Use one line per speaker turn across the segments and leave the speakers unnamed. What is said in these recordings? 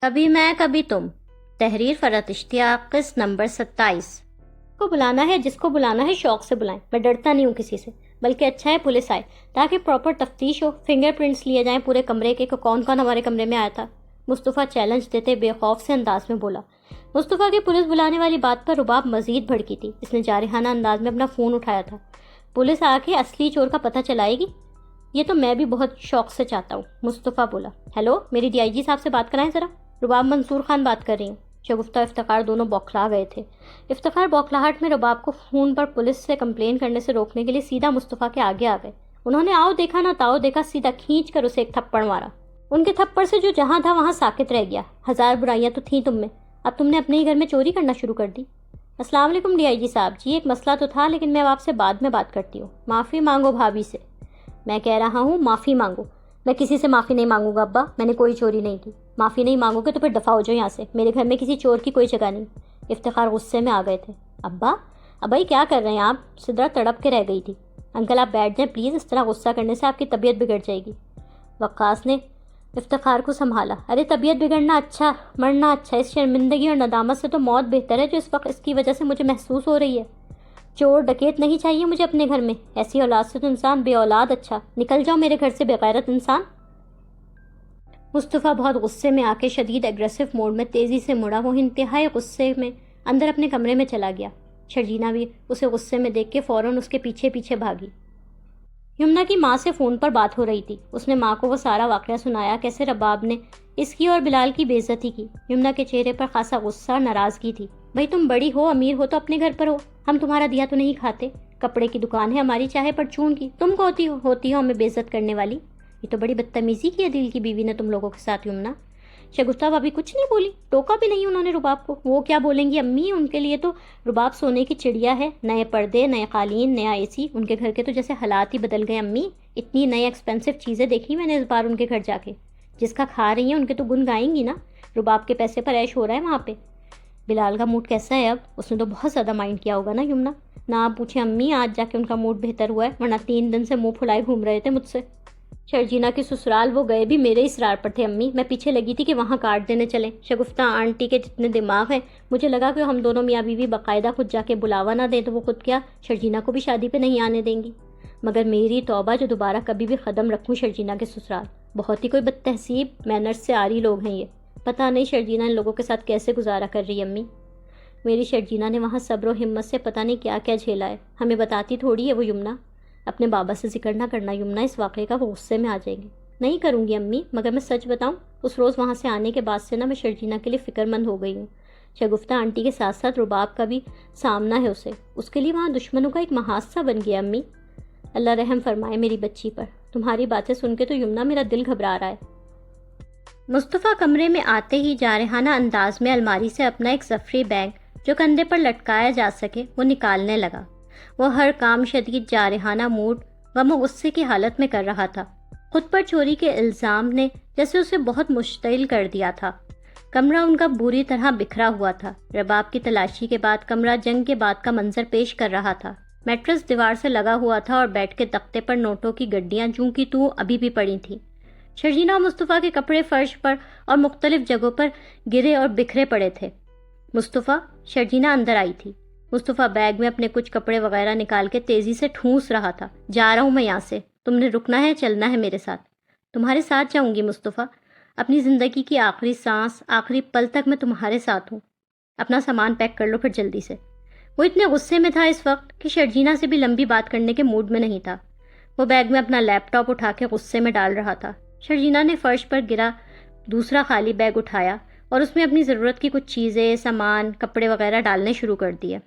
کبھی میں کبھی تم، تحریر فرحت اشتیاق، قسط نمبر 27۔ کو بلانا ہے جس کو بلانا ہے شوق سے بلائیں، میں ڈرتا نہیں ہوں کسی سے، بلکہ اچھا ہے پولیس آئے تاکہ پراپر تفتیش ہو، فنگر پرنٹس لیے جائیں پورے کمرے کے کہ کون کون ہمارے کمرے میں آیا تھا۔ مصطفیٰ چیلنج دیتے بے خوف سے انداز میں بولا۔ مصطفیٰ کی پولیس بلانے والی بات پر رباب مزید بھڑکی تھی۔ اس نے جارحانہ انداز میں اپنا فون اٹھایا تھا۔ پولیس آ کے اصلی چور کا پتہ چلائے گی؟ یہ تو میں بھی بہت شوق سے چاہتا ہوں، مصطفیٰ بولا۔ ہیلو، میری ڈی آئی جی صاحب سے بات کرائیں ذرا۔ رباب منصور خان بات کر رہی ہوں۔ شگفتہ افتخار دونوں بوکھلا گئے تھے۔ افتخار بوکھلاہٹ میں رباب کو فون پر پولیس سے کمپلین کرنے سے روکنے کے لیے سیدھا مصطفیٰ کے آگے آ گئے۔ انہوں نے آؤ دیکھا نہ تاؤ دیکھا، سیدھا کھینچ کر اسے ایک تھپڑ مارا۔ ان کے تھپڑ سے جو جہاں تھا وہاں ساکت رہ گیا۔ ہزار برائیاں تو تھیں تم میں، اب تم نے اپنے ہی گھر میں چوری کرنا شروع کر دی۔ السلام علیکم ڈی آئی جی صاحب جی، ایک مسئلہ تو تھا لیکن میں آپ سے بعد میں بات کرتی ہوں۔ معافی مانگو بھابھی سے۔ میں کہہ رہا ہوں معافی مانگو۔ میں کسی سے معافی نہیں مانگوں گا ابا، میں نے کوئی چوری نہیں کی۔ معافی نہیں مانگو گے تو پھر دفعہ ہو جاؤ یہاں سے، میرے گھر میں کسی چور کی کوئی جگہ نہیں۔ افتخار غصے میں آ گئے تھے۔ ابا ابائی کیا کر رہے ہیں آپ؟ سدرا تڑپ کے رہ گئی تھی۔ انکل آپ بیٹھ جائیں پلیز، اس طرح غصہ کرنے سے آپ کی طبیعت بگڑ جائے گی۔ وقاص نے افتخار کو سنبھالا۔ ارے طبیعت بگڑنا اچھا، مرنا اچھا، اس شرمندگی اور ندامت سے تو موت بہتر ہے جو اس وقت اس کی وجہ سے مجھے محسوس ہو رہی ہے۔ چور ڈکیت نہیں چاہیے مجھے اپنے گھر میں، ایسی اولاد سے تو انسان بے اولاد اچھا۔ نکل جاؤ میرے گھر سے بے غیرت انسان۔ مصطفیٰ بہت غصے میں آ کے شدید ایگریسو موڈ میں تیزی سے مڑا۔ وہ انتہائی غصے میں اندر اپنے کمرے میں چلا گیا۔ شرجینا بھی اسے غصے میں دیکھ کے فوراً اس کے پیچھے پیچھے بھاگی۔ یمنا کی ماں سے فون پر بات ہو رہی تھی۔ اس نے ماں کو وہ سارا واقعہ سنایا، کیسے رباب نے اس کی اور بلال کی بے عزتی کی۔ یمنا کے چہرے پر خاصا غصہ اور ناراضگی تھی۔ بھائی تم بڑی ہو، امیر ہو تو اپنے گھر پر ہو، ہم تمہارا دیا تو نہیں کھاتے۔ کپڑے کی دکان ہے ہماری، چاہے پرچون کی، تم کو ہوتی ہو ہمیں بے عزت کرنے والی۔ یہ تو بڑی بدتمیزی کی ہے دل کی بیوی نے تم لوگوں کے ساتھ یمنا۔ شگفتہ بھابھی کچھ نہیں بولی، ٹوکا بھی نہیں انہوں نے رباب کو۔ وہ کیا بولیں گی امی، ان کے لیے تو رباب سونے کی چڑیا ہے۔ نئے پردے، نئے قالین، نیا اے سی، ان کے گھر کے تو جیسے حالات ہی بدل گئے امی۔ اتنی نئے ایکسپینسو چیزیں دیکھی میں نے اس بار ان کے گھر جا کے، جس کا کھا رہی ہیں ان کے تو گن گائیں گی نا۔ رباب کے پیسے پر عیش ہو رہا ہے وہاں پہ۔ بلال کا موڈ کیسا ہے اب؟ اس نے تو بہت زیادہ مائنڈ کیا ہوگا نا یمنا۔ نہ آپ پوچھیں امی، آج جا کے ان کا موڈ بہتر ہوا ہے، ورنہ 3 دن سے منہ پھلائے گھوم رہے تھے مجھ سے۔ شرجینا کے سسرال وہ گئے بھی میرے اصرار پر تھے امی، میں پیچھے لگی تھی کہ وہاں کاٹ دینے چلیں۔ شگفتہ آنٹی کے جتنے دماغ ہیں، مجھے لگا کہ ہم دونوں میاں بیوی باقاعدہ خود جا کے بلاوا نہ دیں تو وہ خود کیا شرجینا کو بھی شادی پہ نہیں آنے دیں گی۔ مگر میری توبہ جو دوبارہ کبھی بھی قدم رکھوں شرجینا کے سسرال۔ بہت ہی کوئی بد تہذیب مینرز سے آری لوگ ہیں یہ۔ پتہ نہیں شرجینا ان لوگوں کے ساتھ کیسے گزارا کر رہی ہے امی۔ میری شرجینا نے وہاں صبر و ہمت سے پتہ نہیں کیا کیا جھیلا ہے، ہمیں بتاتی تھوڑی ہے وہ یمنا۔ اپنے بابا سے ذکر نہ کرنا یمنا اس واقعے کا، وہ غصے میں آ جائیں گے۔ نہیں کروں گی امی، مگر میں سچ بتاؤں اس روز وہاں سے آنے کے بعد سے نا میں شرجینا کے لیے فکر مند ہو گئی ہوں۔ شگفتہ آنٹی کے ساتھ ساتھ رباب کا بھی سامنا ہے اسے، اس کے لیے وہاں دشمنوں کا ایک محاذ سا بن گیا امی۔ اللہ رحم فرمائے میری بچی پر۔ تمہاری باتیں سن کے تو یمنا میرا دل گھبرا رہا ہے۔ مصطفیٰ کمرے میں آتے ہی جارحانہ انداز میں الماری سے اپنا ایک ظفری بیگ جو کندھے پر لٹکایا جا سکے وہ نکالنے لگا۔ وہ ہر کام شدید جارحانہ موڈ، غم و غصے کی حالت میں کر رہا تھا۔ خود پر چوری کے الزام نے جیسے اسے بہت مشتعل کر دیا تھا۔ کمرہ ان کا بری طرح بکھرا ہوا تھا۔ رباب کی تلاشی کے بعد کمرہ جنگ کے بعد کا منظر پیش کر رہا تھا۔ میٹرس دیوار سے لگا ہوا تھا اور بیڈ کے تختے پر نوٹوں کی گڈیاں جوں کی توں ابھی بھی پڑی تھیں۔ شرجینا اور مصطفیٰ کے کپڑے فرش پر اور مختلف جگہوں پر گرے اور بکھرے پڑے تھے۔ مصطفیٰ، شرجینا اندر آئی تھی۔ مصطفیٰ بیگ میں اپنے کچھ کپڑے وغیرہ نکال کے تیزی سے ٹھونس رہا تھا۔ جا رہا ہوں میں یہاں سے، تم نے رکنا ہے، چلنا ہے میرے ساتھ۔ تمہارے ساتھ جاؤں گی مصطفیٰ، اپنی زندگی کی آخری سانس، آخری پل تک میں تمہارے ساتھ ہوں۔ اپنا سامان پیک کر لو پھر جلدی سے۔ وہ اتنے غصے میں تھا اس وقت کہ شرجینا سے بھی لمبی بات کرنے کے موڈ میں نہیں تھا۔ وہ بیگ میں اپنا لیپ ٹاپ اٹھا کے غصے میں ڈال رہا تھا۔ شرجینا نے فرش پر گرا دوسرا خالی بیگ اٹھایا اور اس میں اپنی ضرورت کی کچھ چیزیں، سامان، کپڑے وغیرہ ڈالنے شروع کر دیے۔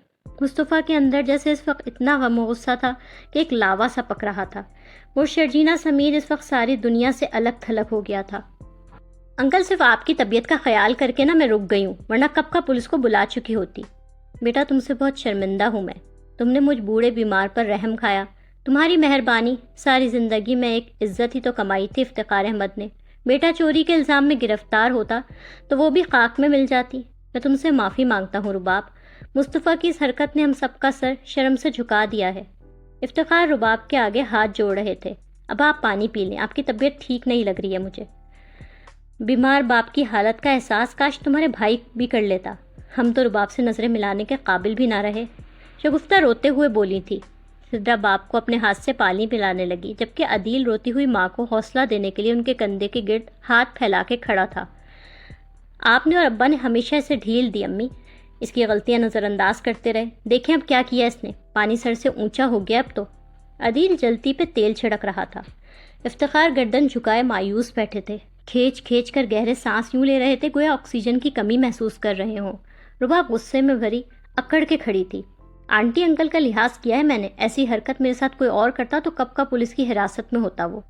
مصطفیٰ کے اندر جیسے اس وقت اتنا غم و غصہ تھا کہ ایک لاوا سا پک رہا تھا۔ وہ شرجینا سمیت اس وقت ساری دنیا سے الگ تھلگ ہو گیا تھا۔ انکل صرف آپ کی طبیعت کا خیال کر کے نا میں رک گئی ہوں، ورنہ کب کا پولیس کو بلا چکی ہوتی۔ بیٹا تم سے بہت شرمندہ ہوں میں، تم نے مجھ بوڑھے بیمار پر رحم کھایا۔ تمہاری مہربانی، ساری زندگی میں ایک عزت ہی تو کمائی تھی افتخار احمد نے۔ بیٹا چوری کے الزام میں گرفتار ہوتا تو وہ بھی خاک میں مل جاتی۔ میں تم سے معافی مانگتا ہوں رباب۔ مصطفیٰ کی اس حرکت نے ہم سب کا سر شرم سے جھکا دیا ہے۔ افتخار رباب کے آگے ہاتھ جوڑ رہے تھے۔ اب آپ پانی پی لیں، آپ کی طبیعت ٹھیک نہیں لگ رہی ہے مجھے۔ بیمار باپ کی حالت کا احساس کاش تمہارے بھائی بھی کر لیتا، ہم تو رباب سے نظریں ملانے کے قابل بھی نہ رہے۔ شگفتہ روتے ہوئے بولی تھی۔ سدرا باپ کو اپنے ہاتھ سے پانی پلانے لگی، جبکہ عدیل روتی ہوئی ماں کو حوصلہ دینے کے لیے ان کے کندھے کے گرد ہاتھ پھیلا کے کھڑا تھا۔ آپ نے اور ابا نے ہمیشہ اسے ڈھیل دی امی، اس کی غلطیاں نظر انداز کرتے رہے، دیکھیں اب کیا کیا اس نے، پانی سر سے اونچا ہو گیا اب تو۔ عدیل جلتی پہ تیل چھڑک رہا تھا۔ افتخار گردن جھکائے مایوس بیٹھے تھے، کھینچ کھینچ کر گہرے سانس یوں لے رہے تھے گویا آکسیجن کی کمی محسوس کر رہے ہوں۔ رباب غصے میں بھری اکڑ کے کھڑی تھی۔ آنٹی انکل کا لحاظ کیا ہے میں نے، ایسی حرکت میرے ساتھ کوئی اور کرتا تو کب کا پولیس کی حراست میں ہوتا وہ۔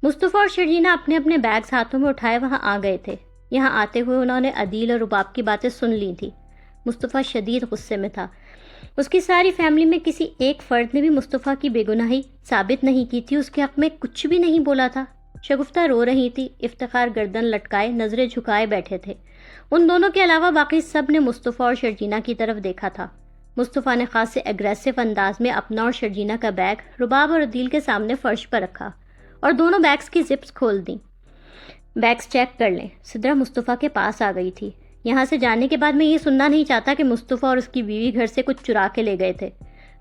مصطفیٰ اور شرجینہ اپنے اپنے بیگز ہاتھوں میں اٹھائے وہاں آ گئے تھے۔ یہاں آتے ہوئے انہوں نے عدیل اور رباب کی باتیں سن لی تھی۔ مصطفیٰ شدید غصے میں تھا۔ اس کی ساری فیملی میں کسی ایک فرد نے بھی مصطفیٰ کی بے گناہی ثابت نہیں کی تھی، اس کے حق میں کچھ بھی نہیں بولا تھا۔ شگفتہ رو رہی تھی، افتخار گردن لٹکائے نظریں جھکائے بیٹھے تھے۔ ان دونوں کے علاوہ باقی سب نے مصطفیٰ اور شرجینہ کی طرف دیکھا تھا۔ مصطفیٰ نے خاص ایگریسو انداز میں اپنا اور شرجینہ کا بیگ رباب اور عدیل کے سامنے فرش پر رکھا اور دونوں بیگز کی زپس کھول دیں۔ بیگز چیک کر لیں۔ سدرا مصطفیٰ کے پاس آ گئی تھی۔ یہاں سے جانے کے بعد میں یہ سننا نہیں چاہتا کہ مصطفیٰ اور اس کی بیوی گھر سے کچھ چرا کے لے گئے تھے۔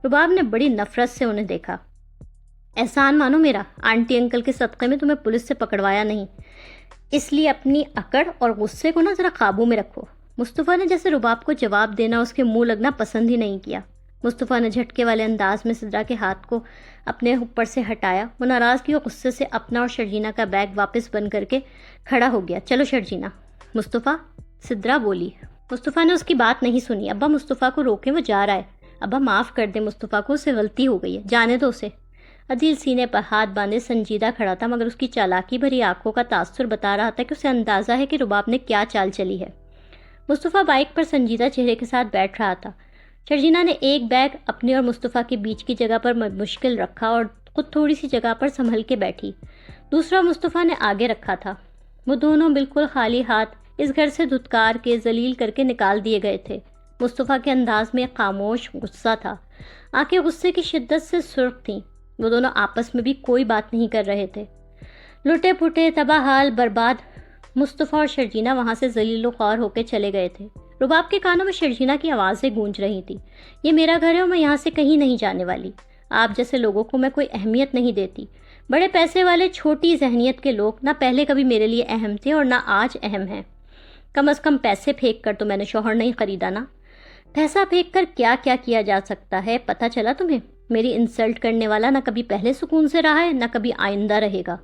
رباب نے بڑی نفرت سے انہیں دیکھا۔ احسان مانو میرا، آنٹی انکل کے صدقے میں تمہیں پولیس سے پکڑوایا نہیں، اس لیے اپنی اکڑ اور غصے کو نا ذرا قابو میں رکھو۔ مصطفیٰ نے جیسے رباب کو جواب دینا اس کے منہ لگنا پسند ہی نہیں کیا۔ مصطفیٰ نے جھٹکے والے انداز میں سدرا کے ہاتھ کو اپنے اوپر سے ہٹایا۔ وہ ناراضگی اور غصے سے اپنا اور شرجینہ کا بیگ واپس بند کر کے کھڑا ہو گیا۔ چلو شرجینہ۔ مصطفیٰ، سدرا بولی۔ مصطفیٰ نے اس کی بات نہیں سنی۔ ابا مصطفیٰ کو روکیں، وہ جا رہا ہے۔ ابا معاف کر دیں مصطفیٰ کو، اسے غلطی ہو گئی ہے، جانے دو اسے۔ عدیل سینے پر ہاتھ باندھے سنجیدہ کھڑا تھا، مگر اس کی چالاکی بھری آنکھوں کا تاثر بتا رہا تھا کہ اسے اندازہ ہے کہ رباب نے کیا چال چلی ہے۔ مصطفیٰ بائک پر سنجیدہ چہرے کے ساتھ بیٹھ رہا تھا۔ شرجینہ نے ایک بیگ اپنے اور مصطفیٰ کے بیچ کی جگہ پر مشکل رکھا اور خود تھوڑی سی جگہ پر سنبھل کے بیٹھی۔ دوسرا مصطفیٰ نے آگے رکھا تھا۔ وہ دونوں بالکل خالی ہاتھ اس گھر سے دھتکار کے ذلیل کر کے نکال دیے گئے تھے۔ مصطفیٰ کے انداز میں خاموش غصہ تھا، آنکھیں غصے کی شدت سے سرخ تھیں۔ وہ دونوں آپس میں بھی کوئی بات نہیں کر رہے تھے۔ لٹے پھٹے، تباہ حال، برباد مصطفیٰ اور شرجینہ وہاں سے ذلیل و خوار ہو کے چلے گئے تھے۔ رباب کے کانوں میں شرجینہ کی آوازیں گونج رہی تھی، یہ میرا گھر ہے اور میں یہاں سے کہیں نہیں جانے والی۔ آپ جیسے لوگوں کو میں کوئی اہمیت نہیں دیتی۔ بڑے پیسے والے چھوٹی ذہنیت کے لوگ نہ پہلے کبھی میرے لیے اہم تھے اور نہ آج اہم ہیں۔ کم از کم پیسے پھینک کر تو میں نے شوہر نہیں خریدا نا۔ پیسہ پھینک کر کیا کیا کیا جا سکتا ہے پتہ چلا تمہیں؟ میری انسلٹ کرنے والا نہ کبھی پہلے سکون سے رہا ہے نہ کبھی آئندہ رہے گا۔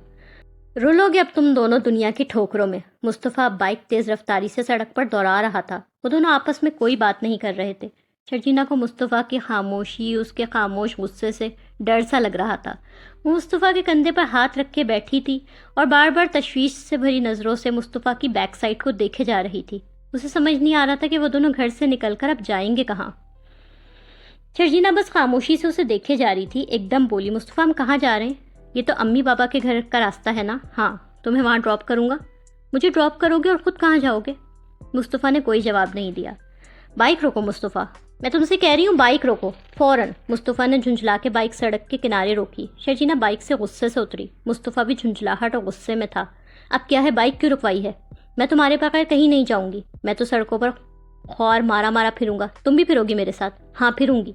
رولو گے اب تم دونوں دنیا کی ٹھوکروں میں۔ مصطفیٰ بائک تیز رفتاری سے سڑک پر دوڑا رہا تھا۔ وہ دونوں آپس میں کوئی بات نہیں کر رہے تھے۔ شرجینہ کو مصطفیٰ کی خاموشی، اس کے خاموش غصے سے ڈر سا لگ رہا تھا۔ وہ مصطفیٰ کے کندھے پر ہاتھ رکھ کے بیٹھی تھی اور بار بار تشویش سے بھری نظروں سے مصطفیٰ کی بیک سائڈ کو دیکھے جا رہی تھی۔ اسے سمجھ نہیں آ رہا تھا کہ وہ دونوں گھر سے نکل کر اب جائیں گے کہاں۔ شرجینہ بس خاموشی سے اسے دیکھے جا رہی تھی۔ ایک دم بولی، مصطفیٰ ہم کہاں جا رہے ہیں؟ یہ تو امی بابا کے گھر کا راستہ ہے نا؟ ہاں، تمہیں وہاں ڈراپ کروں گا۔ مجھے ڈراپ کرو گے اور خود کہاں جاؤ گے؟ مصطفیٰ نے کوئی جواب نہیں دیا۔ بائک روکو مصطفیٰ، میں تم سے کہہ رہی ہوں بائک روکو فوراً۔ مصطفیٰ نے جھنجھلا کے بائک سڑک کے کنارے روکی۔ شرجینہ بائک سے غصے سے اتری۔ مصطفیٰ بھی جھنجھلاہٹ اور غصے میں تھا۔ اب کیا ہے، بائک کیوں رکوائی ہے؟ میں تمہارے بغیر کہیں نہیں جاؤں گی۔ میں تو سڑکوں پر خوار مارا مارا پھروں گا، تم بھی پھرو گی میرے ساتھ؟ ہاں پھروں گی،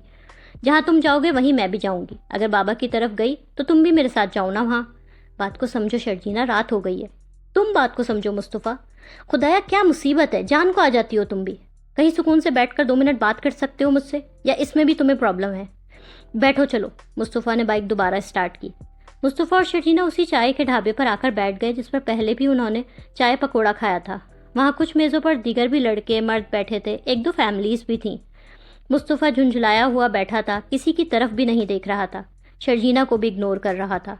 جہاں تم جاؤ گے وہیں میں بھی جاؤں گی۔ اگر بابا کی طرف گئی تو تم بھی میرے ساتھ جاؤ نا وہاں۔ بات کو سمجھو شرجینہ، رات ہو گئی ہے۔ تم بات کو سمجھو مصطفیٰ، خدایا کیا مصیبت ہے، جان کو آ جاتی ہو تم بھی۔ کہیں سکون سے بیٹھ کر 2 منٹ بات کر سکتے ہو مجھ سے، یا اس میں بھی تمہیں پرابلم ہے؟ بیٹھو چلو۔ مصطفیٰ نے بائک دوبارہ اسٹارٹ کی۔ مصطفیٰ اور شرجینہ اسی چائے کے ڈھابے پر آ کر بیٹھ گئے جس پر پہلے بھی انہوں نے چائے پکوڑا کھایا تھا۔ وہاں کچھ میزوں پر دیگر بھی لڑکے مرد بیٹھے تھے، 1-2 فیملیز بھی تھیں۔ مصطفیٰ جھنجھلایا ہوا بیٹھا تھا، کسی کی طرف بھی نہیں دیکھ رہا تھا، شرجینہ کو بھی اگنور کر رہا تھا،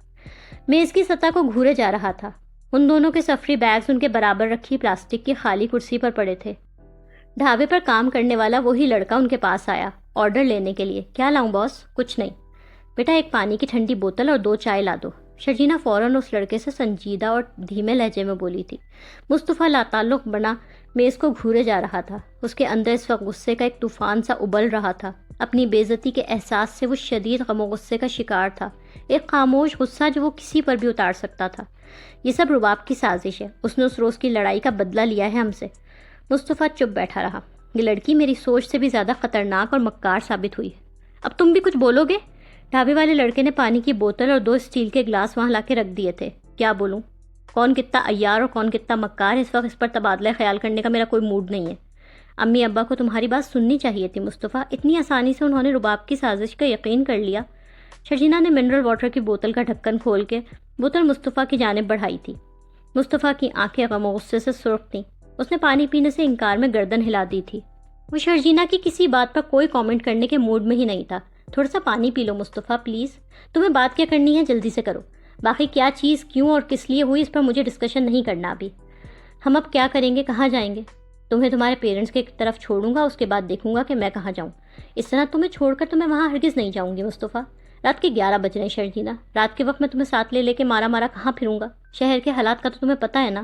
میز کی سطح کو گھورے جا رہا تھا۔ ان دونوں کے سفری بیگز ان کے برابر رکھی پلاسٹک کی خالی کرسی پر پڑے تھے۔ ڈھابے پر کام کرنے والا وہی لڑکا ان کے پاس آیا آرڈر لینے کے لیے۔ کیا لاؤں باس؟ کچھ نہیں بیٹا، ایک پانی کی ٹھنڈی بوتل اور 2 چائے لا دو۔ شرجینہ فوراً اس لڑکے سے سنجیدہ اور دھیمے لہجے میں بولی تھی۔ مصطفیٰ لاتعلق بنا میز کو گھورے جا رہا تھا۔ اس کے اندر اس وقت غصے کا ایک طوفان سا ابل رہا تھا۔ اپنی بے عزتی کے احساس سے وہ شدید غم و غصے کا شکار تھا۔ ایک خاموش غصہ جو وہ کسی پر بھی اتار سکتا تھا۔ یہ سب رباب کی سازش ہے، اس نے اس روز کی لڑائی کا بدلہ لیا ہے ہم سے۔ مصطفیٰ چپ بیٹھا رہا۔ یہ لڑکی میری سوچ سے بھی زیادہ خطرناک اور مکار ثابت ہوئی ہے۔ اب تم بھی کچھ بولو گے؟ ڈھابے والے لڑکے نے پانی کی بوتل اور 2 اسٹیل کے گلاس وہاں لا کے رکھ دیے تھے۔ کیا بولوں؟ کون کتنا عیار اور کون کتنا مکار، اس وقت اس پر تبادلہ خیال کرنے کا میرا کوئی موڈ نہیں ہے۔ امی ابا کو تمہاری بات سننی چاہیے تھی مصطفیٰ، اتنی آسانی سے انہوں نے رباب کی سازش کا یقین کر لیا۔ شرجینا نے منرل واٹر کی بوتل کا ڈھکن کھول کے بوتل مصطفیٰ کی جانب بڑھائی تھی۔ مصطفیٰ کی آنکھیں غم و غصے سے سرخ تھیں۔ اس نے پانی پینے سے انکار میں گردن ہلا دی تھی۔ وہ شرجینا کی کسی بات پر کوئی کامنٹ کرنے کے موڈ میں ہی نہیں تھا۔ تھوڑا سا پانی پی لو مصطفیٰ پلیز، تمہیں بات کیا کرنی ہے جلدی سے کرو۔ باقی کیا چیز کیوں اور کس لیے ہوئی اس پر مجھے ڈسکشن نہیں کرنا ابھی۔ ہم اب کیا کریں گے، کہاں جائیں گے؟ تمہیں تمہارے پیرنٹس کی طرف چھوڑوں گا، اس کے بعد دیکھوں گا کہ میں کہاں جاؤں۔ اس طرح تمہیں چھوڑ کر تو میں وہاں ہرگز نہیں جاؤں گی مصطفیٰ۔ رات کے 11 بج رہے ہیں شرجینا، رات کے وقت میں تمہیں ساتھ لے کے مارا مارا کہاں پھروں گا؟ شہر کے حالات کا تو تمہیں پتہ ہے نا۔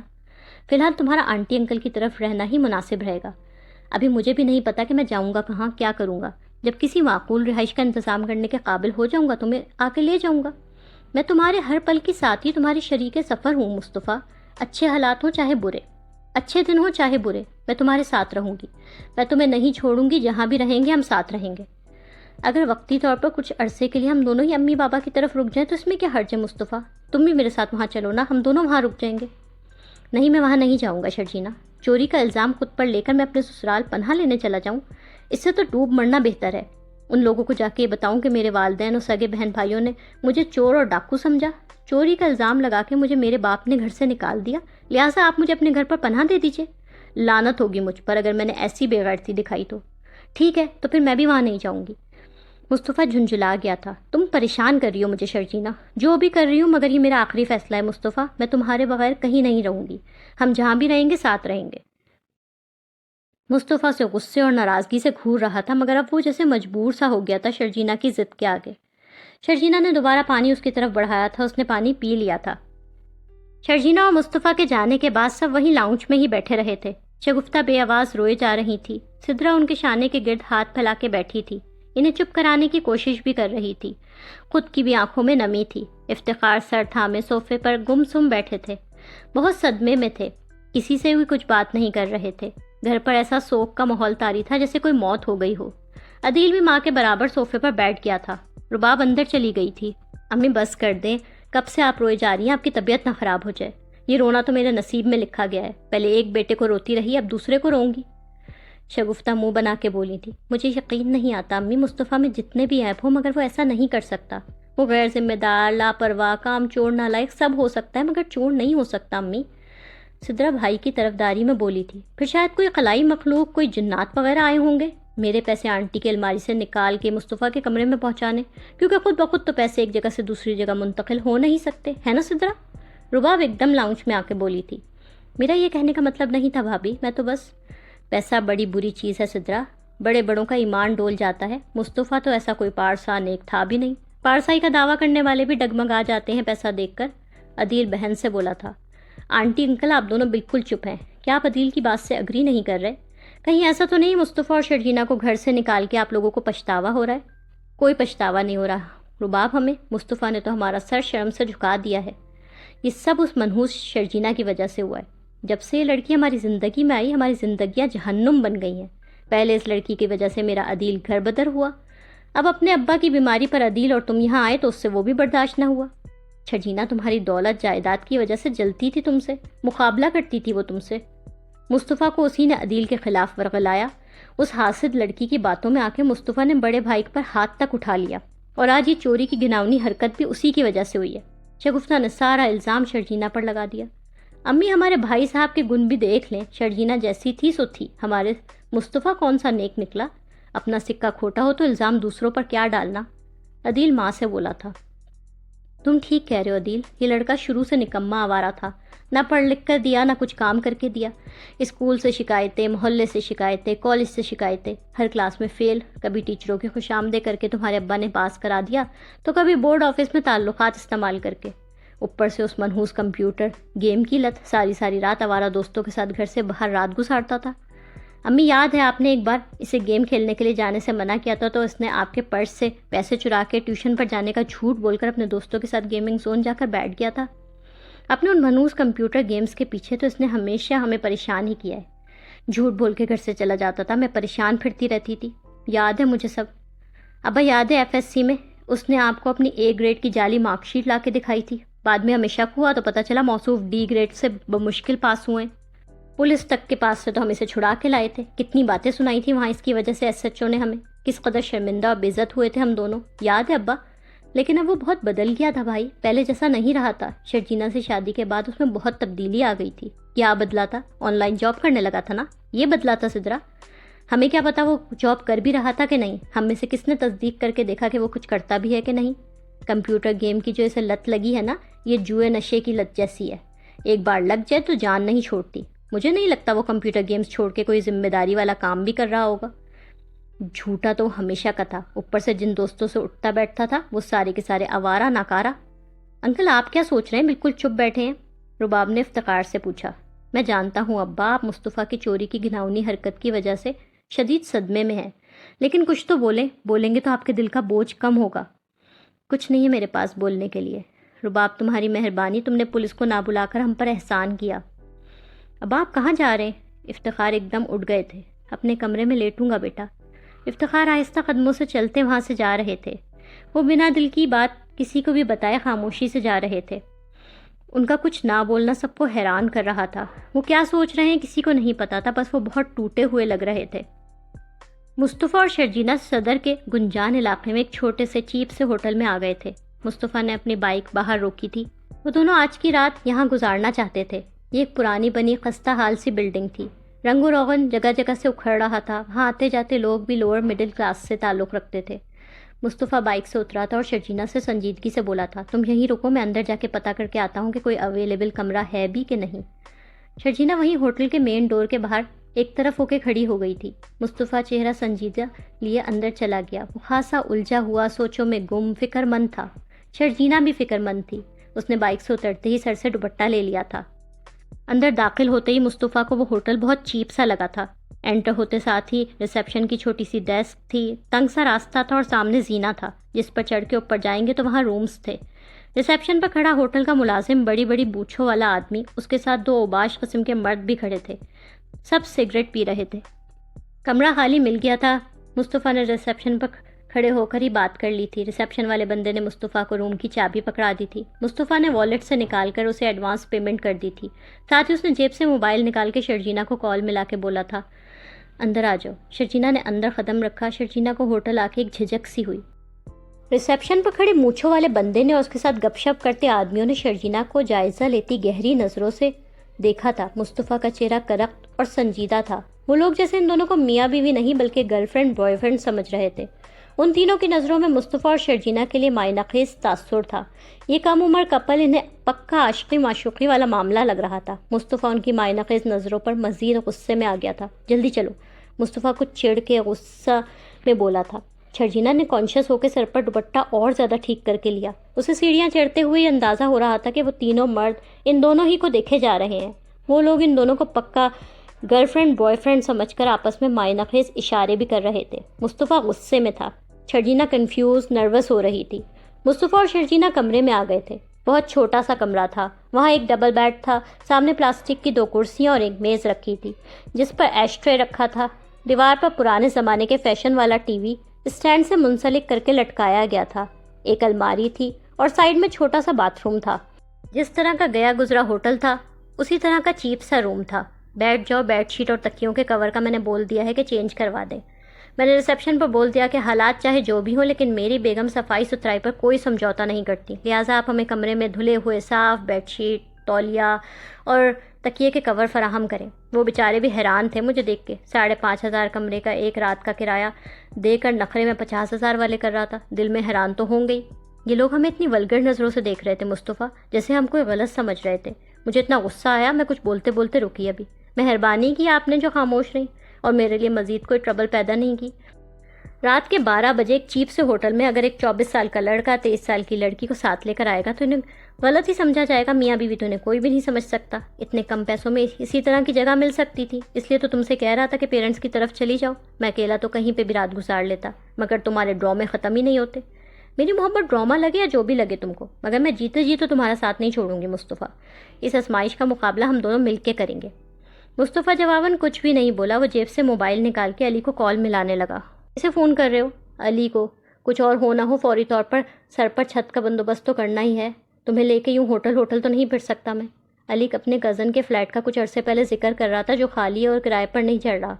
فی الحال تمہارا آنٹی انکل کی طرف رہنا ہی مناسب رہے گا۔ ابھی مجھے بھی نہیں پتا کہ میں جاؤں گا کہاں، کیا کروں گا۔ جب کسی معقول رہائش کا انتظام کرنے کے قابل ہو جاؤں گا تو میں آ کے لے جاؤں گا۔ میں تمہارے ہر پل کی ساتھی، تمہاری شریک سفر ہوں مصطفیٰ، اچھے حالات ہوں چاہے برے، اچھے دن ہوں چاہے برے، میں تمہارے ساتھ رہوں گی۔ میں تمہیں نہیں چھوڑوں گی، جہاں بھی رہیں گے ہم ساتھ رہیں گے۔ اگر وقتی طور پر کچھ عرصے کے لیے ہم دونوں ہی امی بابا کی طرف رک جائیں تو اس میں کیا حرج ہے مصطفیٰ؟ تم بھی میرے ساتھ وہاں چلو نا، ہم دونوں وہاں رک جائیں گے۔ نہیں، میں وہاں نہیں جاؤں گا شرجینا۔ چوری کا الزام خود پر لے کر میں اپنے سسرال پناہ لینے چلا جاؤں، اس سے تو ڈوب مرنا بہتر ہے۔ ان لوگوں کو جا کے یہ بتاؤں کہ میرے والدین اور سگے بہن بھائیوں نے مجھے چور اور ڈاکو سمجھا، چوری کا الزام لگا کے مجھے میرے باپ نے گھر سے نکال دیا، لہٰذا آپ مجھے اپنے گھر پر پناہ دے دیجیے۔ لعنت ہوگی مجھ پر اگر میں نے ایسی بے غیرتی دکھائی تو۔ ٹھیک ہے، تو پھر میں بھی وہاں نہیں جاؤں گی۔ مصطفیٰ جھنجھلا گیا تھا۔ تم پریشان کر رہی ہو مجھے شرجینا، جو بھی کر رہی ہوں، مگر یہ میرا آخری فیصلہ ہے مصطفیٰ، میں تمہارے بغیر کہیں نہیں رہوں گی، ہم جہاں بھی رہیں گے ساتھ رہیں گے۔ مصطفیٰ سے غصے اور ناراضگی سے گھور رہا تھا، مگر اب وہ جیسے مجبور سا ہو گیا تھا شرجینا کی ضد کے آگے۔ شرجینا نے دوبارہ پانی اس کی طرف بڑھایا تھا، اس نے پانی پی لیا تھا۔ شرجینا اور مصطفیٰ کے جانے کے بعد سب وہیں لاؤنج میں ہی بیٹھے رہے تھے۔ شگفتہ بے آواز روئے جا رہی تھی۔ سدرا ان کے شانے کے گرد ہاتھ پھیلا کے بیٹھی تھی، انہیں چپ کرانے کی کوشش بھی کر رہی تھی۔ خود کی بھی آنکھوں میں نمی تھی۔ افتخار سر تھامے صوفے پر گم سم بیٹھے تھے، بہت صدمے میں تھے، کسی سے بھی کچھ بات نہیں کر رہے تھے۔ گھر پر ایسا سوگ کا ماحول طاری تھا جیسے کوئی موت ہو گئی ہو۔ عدیل بھی ماں کے برابر صوفے پر بیٹھ گیا تھا۔ رباب اندر چلی گئی تھی۔ امی بس کر دیں، کب سے آپ روئے جا رہی ہیں، آپ کی طبیعت نہ خراب ہو جائے۔ یہ رونا تو میرے نصیب میں لکھا گیا ہے، پہلے ایک بیٹے کو روتی رہی، اب دوسرے کو روں گی۔ شگفتہ منہ بنا کے بولی تھی، مجھے یقین نہیں آتا امی، مصطفیٰ میں جتنے بھی عیب ہوں مگر وہ ایسا نہیں کر سکتا۔ وہ غیر ذمہ دار، لاپرواہ، کام چور، نالائق سب ہو سکتا ہے مگر چور نہیں ہو سکتا امی۔ سدرا بھائی کی طرفداری میں بولی تھی، پھر شاید کوئی خلائی مخلوق، کوئی جنات وغیرہ آئے ہوں گے میرے پیسے آنٹی کے الماری سے نکال کے مصطفیٰ کے کمرے میں پہنچانے، کیونکہ خود بخود تو پیسے ایک جگہ سے دوسری جگہ منتقل ہو نہیں سکتے، ہے نا سدرا؟ رباب ایک دم لاؤنج میں آ کے بولی تھی، میرا یہ کہنے کا مطلب نہیں تھا بھابھی، میں تو بس… پیسہ بڑی بری چیز ہے سدرا، بڑے بڑوں کا ایمان ڈول جاتا ہے۔ مصطفیٰ تو ایسا کوئی پارسا نیک تھا بھی نہیں، پارسائی کا دعویٰ کرنے والے بھی ڈگمگا جاتے ہیں پیسہ دیکھ کر۔ عدیل بہن سے بولا تھا، آنٹی انکل آپ دونوں بالکل چپ ہیں، کیا آپ عدیل کی بات سے اگری نہیں کر رہے؟ کہیں ایسا تو نہیں مصطفیٰ اور شرجینا کو گھر سے نکال کے آپ لوگوں کو پچھتاوا ہو رہا ہے؟ کوئی پچھتاوا نہیں ہو رہا رباب، ہمیں مصطفیٰ نے تو ہمارا سر شرم سے جھکا دیا ہے۔ یہ سب اس منحوس شرجینا کی وجہ سے ہوا ہے۔ جب سے یہ لڑکی ہماری زندگی میں آئی، ہماری زندگیاں جہنم بن گئی ہیں۔ پہلے اس لڑکی کی وجہ سے میرا عدیل گھر بدر ہوا، اب اپنے ابا کی بیماری پر عدیل اور تم یہاں آئے تو اس سے وہ بھی برداشت نہ ہوا۔ شرجینا تمہاری دولت جائیداد کی وجہ سے جلتی تھی تم سے، مقابلہ کرتی تھی وہ تم سے۔ مصطفیٰ کو اسی نے عدیل کے خلاف ورغلایا۔ اس حاسد لڑکی کی باتوں میں آ کے مصطفیٰ نے بڑے بھائی پر ہاتھ تک اٹھا لیا، اور آج یہ چوری کی گھناؤنی حرکت بھی اسی کی وجہ سے ہوئی ہے۔ شگفتہ نے سارا الزام شرجینا پر لگا دیا۔ امی ہمارے بھائی صاحب کے گن بھی دیکھ لیں، شرجینا جیسی تھی سو تھی، ہمارے مصطفیٰ کون سا نیک نکلا؟ اپنا سکہ کھوٹا ہو تو الزام دوسروں پر کیا ڈالنا؟ عدیل ماں سے بولا تھا، تم ٹھیک کہہ رہے ہو عدیل، یہ لڑکا شروع سے نکما آوارہ تھا، نہ پڑھ لکھ کر دیا نہ کچھ کام کر کے دیا۔ اسکول سے شکایتیں، محلے سے شکایتیں، کالج سے شکایتیں، ہر کلاس میں فیل، کبھی ٹیچروں کی خوش آمدید کر کے تمہارے ابا نے پاس کرا دیا تو کبھی بورڈ آفس میں تعلقات استعمال کر کے، اوپر سے اس منحوس کمپیوٹر گیم کی لت، ساری ساری رات آوارہ دوستوں کے ساتھ گھر سے باہر رات گزارتا تھا۔ امی یاد ہے آپ نے ایک بار اسے گیم کھیلنے کے لیے جانے سے منع کیا تھا تو اس نے آپ کے پرس سے پیسے چرا کے ٹیوشن پر جانے کا جھوٹ بول کر اپنے دوستوں کے ساتھ گیمنگ زون جا کر بیٹھ گیا تھا. اپنے ان منحوس کمپیوٹر گیمز کے پیچھے تو اس نے ہمیشہ ہمیں پریشان ہی کیا ہے. جھوٹ بول کے گھر سے چلا جاتا تھا, میں پریشان پھرتی رہتی تھی. یاد ہے مجھے سب. ابا یاد ہے FSC میں اس نے آپ کو اپنی A گریڈ کی جعلی مارک شیٹ لا کے دکھائی تھی. بعد میں ہمیں شک ہوا تو پتہ چلا موصوف D گریڈ سے بمشکل پاس ہوئے. پولیس تک کے پاس سے تو ہم اسے چھڑا کے لائے تھے. کتنی باتیں سنائی تھی وہاں اس کی وجہ سے SHO نے ہمیں. کس قدر شرمندہ اور بے عزت ہوئے تھے ہم دونوں. یاد ہے ابا؟ لیکن اب وہ بہت بدل گیا تھا بھائی, پہلے جیسا نہیں رہا تھا. شرجینا سے شادی کے بعد اس میں بہت تبدیلی آ گئی تھی. کیا بدلا تھا؟ آن لائن جاب کرنے لگا تھا نا, یہ بدلا تھا سدرا. ہمیں کیا پتا وہ جاب کر بھی رہا تھا کہ نہیں. ہم میں سے کس نے تصدیق کر کے دیکھا کہ وہ کچھ کرتا بھی ہے کہ نہیں. کمپیوٹر گیم کی جو اسے لت لگی ہے نا, یہ جوئے نشے کی لت جیسی ہے. ایک بار لگ جائے تو جان نہیں چھوڑتی. مجھے نہیں لگتا وہ کمپیوٹر گیمز چھوڑ کے کوئی ذمہ داری والا کام بھی کر رہا ہوگا. جھوٹا تو ہمیشہ کا تھا, اوپر سے جن دوستوں سے اٹھتا بیٹھتا تھا وہ سارے کے سارے آوارہ ناکارہ. انکل آپ کیا سوچ رہے ہیں, بالکل چپ بیٹھے ہیں؟ رباب نے افتخار سے پوچھا. میں جانتا ہوں ابا آپ مصطفیٰ کی چوری کی گھناؤنی حرکت کی وجہ سے شدید صدمے میں ہیں, لیکن کچھ تو بولیں گے تو آپ کے دل کا بوجھ کم ہوگا. کچھ نہیں ہے میرے پاس بولنے کے لیے. رباب تمہاری مہربانی, تم نے پولیس کو نہ بلا کر ہم پر احسان کیا. ابا آپ کہاں جا رہے ہیں؟ افتخار ایک دم اٹھ گئے تھے. اپنے کمرے میں لیٹوں گا بیٹا. افتخار آہستہ قدموں سے چلتے وہاں سے جا رہے تھے. وہ بنا دل کی بات کسی کو بھی بتائے خاموشی سے جا رہے تھے. ان کا کچھ نہ بولنا سب کو حیران کر رہا تھا. وہ کیا سوچ رہے ہیں کسی کو نہیں پتا تھا, بس وہ بہت ٹوٹے ہوئے لگ رہے تھے. مصطفیٰ اور شرجینا صدر کے گنجان علاقے میں ایک چھوٹے سے چیپ سے ہوٹل میں آ گئے تھے. مصطفیٰ نے اپنی بائک باہر روکی تھی. وہ دونوں آج کی رات یہاں گزارنا چاہتے تھے. یہ ایک پرانی بنی خستہ حال سی بلڈنگ تھی. رنگ و روغن جگہ جگہ سے اکھڑ رہا تھا. وہاں آتے جاتے لوگ بھی لوور مڈل کلاس سے تعلق رکھتے تھے. مصطفیٰ بائک سے اترا تھا اور شرجینا سے سنجیدگی سے بولا تھا, تم یہیں رکو, میں اندر جا کے پتہ کر کے آتا ہوں کہ کوئی اویلیبل کمرہ ہے بھی کہ نہیں. شرجینا وہیں ہوٹل کے مین ڈور کے باہر ایک طرف ہو کے کھڑی ہو گئی تھی. مصطفیٰ چہرہ سنجیدہ لیے اندر چلا گیا. وہ خاصا الجھا ہوا, سوچوں میں گم, فکر مند تھا. شرجینا بھی فکر مند تھی. اس نے بائک سے اترتے ہی سر سے دوپٹہ لے لیا تھا. اندر داخل ہوتے ہی مصطفیٰ کو وہ ہوٹل بہت چیپ سا لگا تھا. انٹر ہوتے ساتھ ہی ریسیپشن کی چھوٹی سی ڈیسک تھی. تنگ سا راستہ تھا اور سامنے زینہ تھا جس پر چڑھ کے اوپر جائیں گے تو وہاں رومز تھے. ریسیپشن پر کھڑا ہوٹل کا ملازم, بڑی بڑی بوچھوں والا آدمی, اس کے ساتھ 2 اوباش قسم کے مرد بھی کھڑے تھے. سب سگریٹ پی رہے تھے. کمرہ خالی مل گیا تھا. مصطفیٰ نے ریسیپشن پر کھڑے ہو کر ہی بات کر لی تھی. ریسیپشن والے بندے نے مصطفیٰ کو روم کی چابی پکڑا دی تھی. مصطفیٰ نے والیٹ سے نکال کر اسے ایڈوانس پیمنٹ کر دی تھی. ساتھ ہی اس نے جیب سے موبائل نکال کے شرجینا کو کال ملا کے بولا تھا, اندر آ جاؤ. شرجینا نے اندر قدم رکھا. شرجینا کو ہوٹل آ کے ایک جھجک سی ہوئی. ریسیپشن پر کھڑے مونچھوں والے بندے نے اور اس کے ساتھ گپ شپ کرتے آدمیوں نے شرجینا کو جائزہ لیتی گہری نظروں سے دیکھا تھا. مصطفیٰ کا چہرہ کرخت اور سنجیدہ تھا. وہ لوگ جیسے ان دونوں کو میاں بیوی نہیں بلکہ گرل فرینڈ بوائے فرینڈ سمجھ رہے تھے. ان تینوں کی نظروں میں مصطفیٰ اور شرجینا کے لیے معنی خیز تاثر تھا. یہ کم عمر کپل انہیں پکا عاشقی معشوقی والا معاملہ لگ رہا تھا. مصطفیٰ ان کی معنی خیز نظروں پر مزید غصے میں آ گیا تھا. جلدی چلو, مصطفیٰ کچھ چڑ کے غصہ میں بولا تھا. شرجینا نے کانشیس ہو کے سر پر دوپٹہ اور زیادہ ٹھیک کر کے لیا. اسے سیڑھیاں چڑھتے ہوئے اندازہ ہو رہا تھا کہ وہ تینوں مرد ان دونوں ہی کو دیکھے جا رہے ہیں. وہ لوگ ان دونوں کو پکا گرل فرینڈ بوائے فرینڈ سمجھ کر آپس میں معنی خیز اشارے بھی کر رہے تھے. مصطفیٰ غصے میں تھا. شرجینا کنفیوز نروس ہو رہی تھی. مصطفیٰ اور شرجینا کمرے میں آ گئے تھے. بہت چھوٹا سا کمرہ تھا. وہاں ایک ڈبل بیڈ تھا. سامنے پلاسٹک کی 2 کرسیاں اور ایک میز رکھی تھی جس پر ایش ٹرے رکھا تھا. دیوار پر پرانے زمانے کے فیشن والا ٹی وی اسٹینڈ سے منسلک کر کے لٹکایا گیا تھا. ایک الماری تھی اور سائیڈ میں چھوٹا سا باتھ روم تھا. جس طرح کا گیا گزرا ہوٹل تھا اسی طرح کا چیپ سا روم تھا. بیٹھ جاؤ, بیڈ شیٹ اور تکیوں کے کور کا میں نے بول دیا ہے کہ چینج کروا دیں. میں نے ریسیپشن پر بول دیا کہ حالات چاہے جو بھی ہوں لیکن میری بیگم صفائی ستھرائی پر کوئی سمجھوتا نہیں کرتی, لہٰذا آپ ہمیں کمرے میں دھلے ہوئے صاف بیڈ شیٹ, تولیہ اور تکیے کے کور فراہم کریں. وہ بیچارے بھی حیران تھے مجھے دیکھ کے. 5,500 کمرے کا ایک رات کا کرایہ دے کر نخرے میں 50,000 والے کر رہا تھا. دل میں حیران تو ہوں گئی. یہ لوگ ہمیں اتنی ولگر نظروں سے دیکھ رہے تھے مصطفیٰ, جیسے ہم کوئی غلط سمجھ رہے تھے. مجھے اتنا غصہ آیا میں کچھ بولتے بولتے رکی. ابھی مہربانی کی آپ نے جو خاموش رہی اور میرے لیے مزید کوئی ٹربل پیدا نہیں کی. رات کے 12 بجے ایک چیپ سے ہوٹل میں اگر ایک 24 سال کا لڑکا 23 سال کی لڑکی کو ساتھ لے کر آئے گا تو انہیں غلط ہی سمجھا جائے گا. میاں بیوی تو انہیں کوئی بھی نہیں سمجھ سکتا. اتنے کم پیسوں میں اسی طرح کی جگہ مل سکتی تھی. اس لیے تو تم سے کہہ رہا تھا کہ پیرنٹس کی طرف چلی جاؤ. میں اکیلا تو کہیں پہ بھی رات گزار لیتا, مگر تمہارے ڈرامے ختم ہی نہیں ہوتے. میری محبت ڈرامہ لگے یا جو بھی لگے تم کو, مگر میں جیتے جی تو تمہارا ساتھ نہیں چھوڑوں گی مصطفیٰ. اس آزمائش کا مقابلہ ہم دونوں مل کے کریں گے. مصطفیٰ جواباً کچھ بھی نہیں بولا. وہ جیب سے موبائل نکال کے علی کو کال ملانے لگا. اسے فون کر رہے ہو؟ علی کو. کچھ اور ہو نہ ہو فوری طور پر سر پر چھت کا بندوبست تو کرنا ہی ہے. تمہیں لے کے یوں ہوٹل تو نہیں پھر سکتا میں. علی اپنے کزن کے فلیٹ کا کچھ عرصے پہلے ذکر کر رہا تھا جو خالی اور کرائے پر نہیں چڑھ رہا.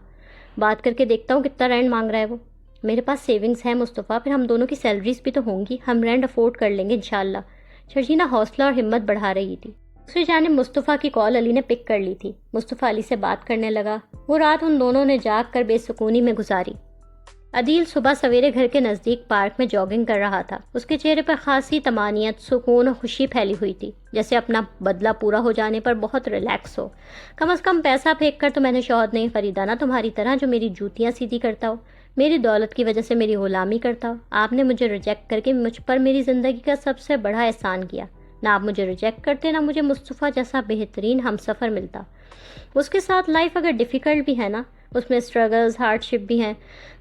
بات کر کے دیکھتا ہوں کتنا رینٹ مانگ رہا ہے وہ. میرے پاس سیونگز ہیں مصطفیٰ, پھر ہم دونوں کی سیلریز بھی تو ہوں گی, ہم رینٹ افورڈ کر لیں گے انشاءاللہ. شرجینہ حوصلہ اور ہمت بڑھا رہی تھی. دوسری جانب مصطفیٰ کی کال علی نے پک کر لی تھی. مصطفیٰ علی سے بات کرنے لگا. وہ رات ان دونوں نے جاگ کر بے سکونی میں گزاری. عدیل صبح سویرے گھر کے نزدیک پارک میں جاگنگ کر رہا تھا. اس کے چہرے پر خاصی طمانینت, سکون اور خوشی پھیلی ہوئی تھی, جیسے اپنا بدلہ پورا ہو جانے پر بہت ریلیکس ہو. کم از کم پیسہ پھینک کر تو میں نے شوہر نہیں خریدا نا تمہاری طرح جو میری جوتیاں سیدھی کرتا ہو, میری دولت کی وجہ سے میری غلامی کرتا ہو. آپ نے مجھے ریجیکٹ کر کے مجھ پر میری زندگی کا سب سے بڑا احسان کیا. نہ آپ مجھے ریجیکٹ کرتے نہ مجھے مصطفیٰ جیسا بہترین ہم سفر ملتا. اس کے ساتھ لائف اگر ڈیفیکلٹ بھی ہے نا, اس میں اسٹرگلز ہارڈ شپ بھی ہیں,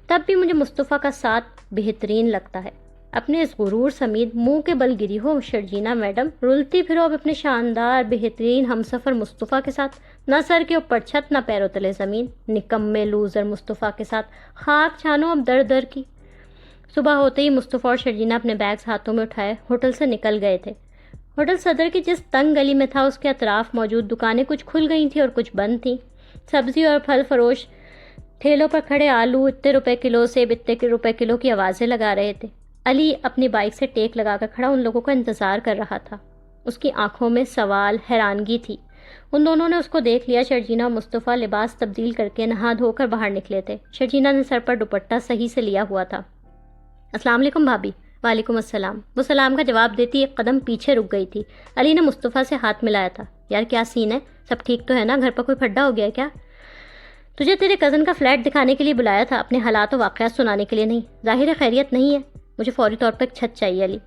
تب بھی مجھے مصطفیٰ کا ساتھ بہترین لگتا ہے. اپنے اس غرور سمیت منہ کے بل گری ہو شرجینہ میڈم, رلتی پھرو اب اپنے شاندار بہترین ہم سفر مصطفیٰ کے ساتھ. نہ سر کے اوپر چھت نہ پیروں تلے زمین. نکمے لوزر مصطفیٰ کے ساتھ خاک چھانو اب در در کی. صبح ہوتے ہی مصطفیٰ اور شرجینہ اپنے بیگز ہاتھوں میں اٹھائے ہوٹل سے نکل گئے تھے. ہوٹل صدر کی جس تنگ گلی میں تھا اس کے اطراف موجود دکانیں کچھ کھل گئی تھیں اور کچھ بند تھیں. سبزی اور پھل فروش ٹھیلوں پر کھڑے آلو اتنے روپے کلو, سیب اتنے روپے کلو کی آوازیں لگا رہے تھے. علی اپنی بائک سے ٹیک لگا کر کھڑا ان لوگوں کا انتظار کر رہا تھا. اس کی آنکھوں میں سوال, حیرانگی تھی. ان دونوں نے اس کو دیکھ لیا. شرجینہ اور مصطفیٰ لباس تبدیل کر کے نہا دھو کر باہر نکلے تھے. شرجینہ نے سر پر دوپٹہ صحیح سے لیا ہوا تھا. السلام علیکم بھابھی. وعلیکم السلام. وہ سلام کا جواب دیتی ایک قدم پیچھے رک گئی تھی. علی نے مصطفیٰ سے ہاتھ ملایا تھا. یار کیا سین ہے, سب ٹھیک تو ہے نا, گھر پر کوئی پھڈا ہو گیا ہے کیا؟ تجھے تیرے کزن کا فلیٹ دکھانے کے لیے بلایا تھا, اپنے حالات و واقعات سنانے کے لیے نہیں. ظاہر ہے خیریت نہیں ہے. مجھے فوری طور پر ایک چھت چاہیے. علی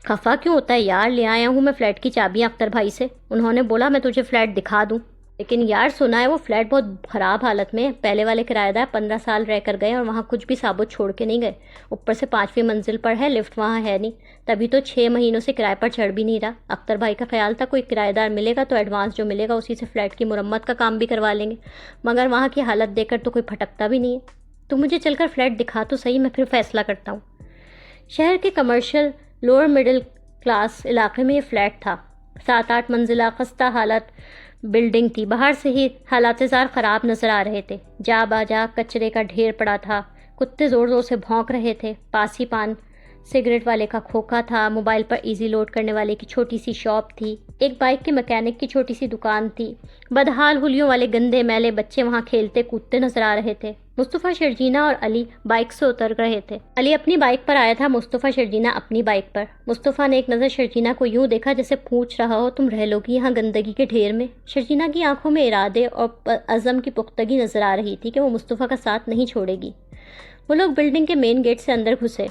خفا کیوں ہوتا ہے یار, لے آیا ہوں میں فلیٹ کی چابیاں اختر بھائی سے. انہوں نے بولا میں تجھے فلیٹ دکھا دوں. لیکن یار سنا ہے وہ فلیٹ بہت خراب حالت میں. پہلے والے کرایہ دار 15 سال رہ کر گئے اور وہاں کچھ بھی ثابت چھوڑ کے نہیں گئے. اوپر سے 5ویں منزل پر ہے, لفٹ وہاں ہے نہیں. تبھی تو 6 مہینوں سے کرائے پر چڑھ بھی نہیں رہا. اختر بھائی کا خیال تھا کوئی کرایہ دار ملے گا تو ایڈوانس جو ملے گا اسی سے فلیٹ کی مرمت کا کام بھی کروا لیں گے, مگر وہاں کی حالت دیکھ کر تو کوئی پھٹکتا بھی نہیں ہے. تو مجھے چل کر فلیٹ دکھا تو صحیح, میں پھر فیصلہ کرتا ہوں. شہر کے کمرشل لوور مڈل کلاس علاقے میں یہ فلیٹ تھا. 7-8 منزلہ خستہ حالت بلڈنگ تھی. باہر سے ہی حالات زار خراب نظر آ رہے تھے. جا باجا کچرے کا ڈھیر پڑا تھا. کتے زور زور سے بھونک رہے تھے. پاس ہی پان سگریٹ والے کا کھوکھا تھا. موبائل پر ایزی لوڈ کرنے والے کی چھوٹی سی شاپ تھی. ایک بائک کے میکینک کی چھوٹی سی دکان تھی. بدحال ہولیوں والے گندے میلے بچے وہاں کھیلتے کودتے نظر آ رہے تھے. مصطفیٰ شرجینہ اور علی بائک سے اتر رہے تھے. علی اپنی بائک پر آیا تھا, مصطفیٰ شرجینہ اپنی بائک پر. مصطفیٰ نے ایک نظر شرجینہ کو یوں دیکھا جیسے پوچھ رہا ہو تم رہ لو گی یہاں گندگی کے ڈھیر میں. شرجینہ کی آنکھوں میں ارادے اور عزم کی پختگی نظر آ رہی تھی کہ وہ مصطفیٰ کا ساتھ نہیں چھوڑے گی. وہ لوگ بلڈنگ کے مین گیٹ سے اندر گھسے.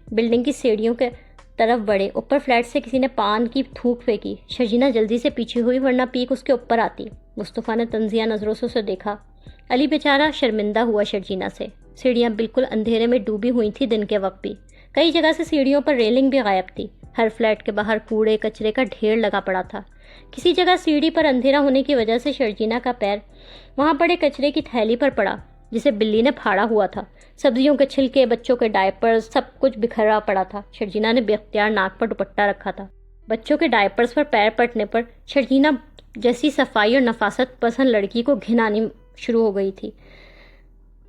بلڈنگ کی سیڑھیوں کے طرف بڑھے. اوپر فلیٹ سے کسی نے پان کی تھوک پھینکی. شرجینہ جلدی سے پیچھے ہوئی ورنہ پیک اس کے اوپر آتی. مصطفیٰ نے تنزیہ نظروں سے اسے دیکھا. علی بیچارہ شرمندہ ہوا شرجینہ سے. سیڑھیاں بالکل اندھیرے میں ڈوبی ہوئی تھیں دن کے وقت بھی. کئی جگہ سے سیڑھیوں پر ریلنگ بھی غائب تھی. ہر فلیٹ کے باہر کوڑے کچرے کا ڈھیر لگا پڑا تھا. کسی جگہ سیڑھی پر اندھیرا ہونے کی وجہ سے شرجینہ کا پیر وہاں پڑے کچرے کی تھیلی پر پڑا جسے بلی نے پھاڑا ہوا تھا. سبزیوں کے چھلکے, بچوں کے ڈائپر, سب کچھ بکھرا پڑا تھا. شرجینہ نے بے اختیار ناک پر دوپٹہ رکھا تھا. بچوں کے ڈائپرز پر پیر پٹنے پر شرجینہ جیسی صفائی اور نفاست پسند لڑکی کو گھن آنی شروع ہو گئی تھی.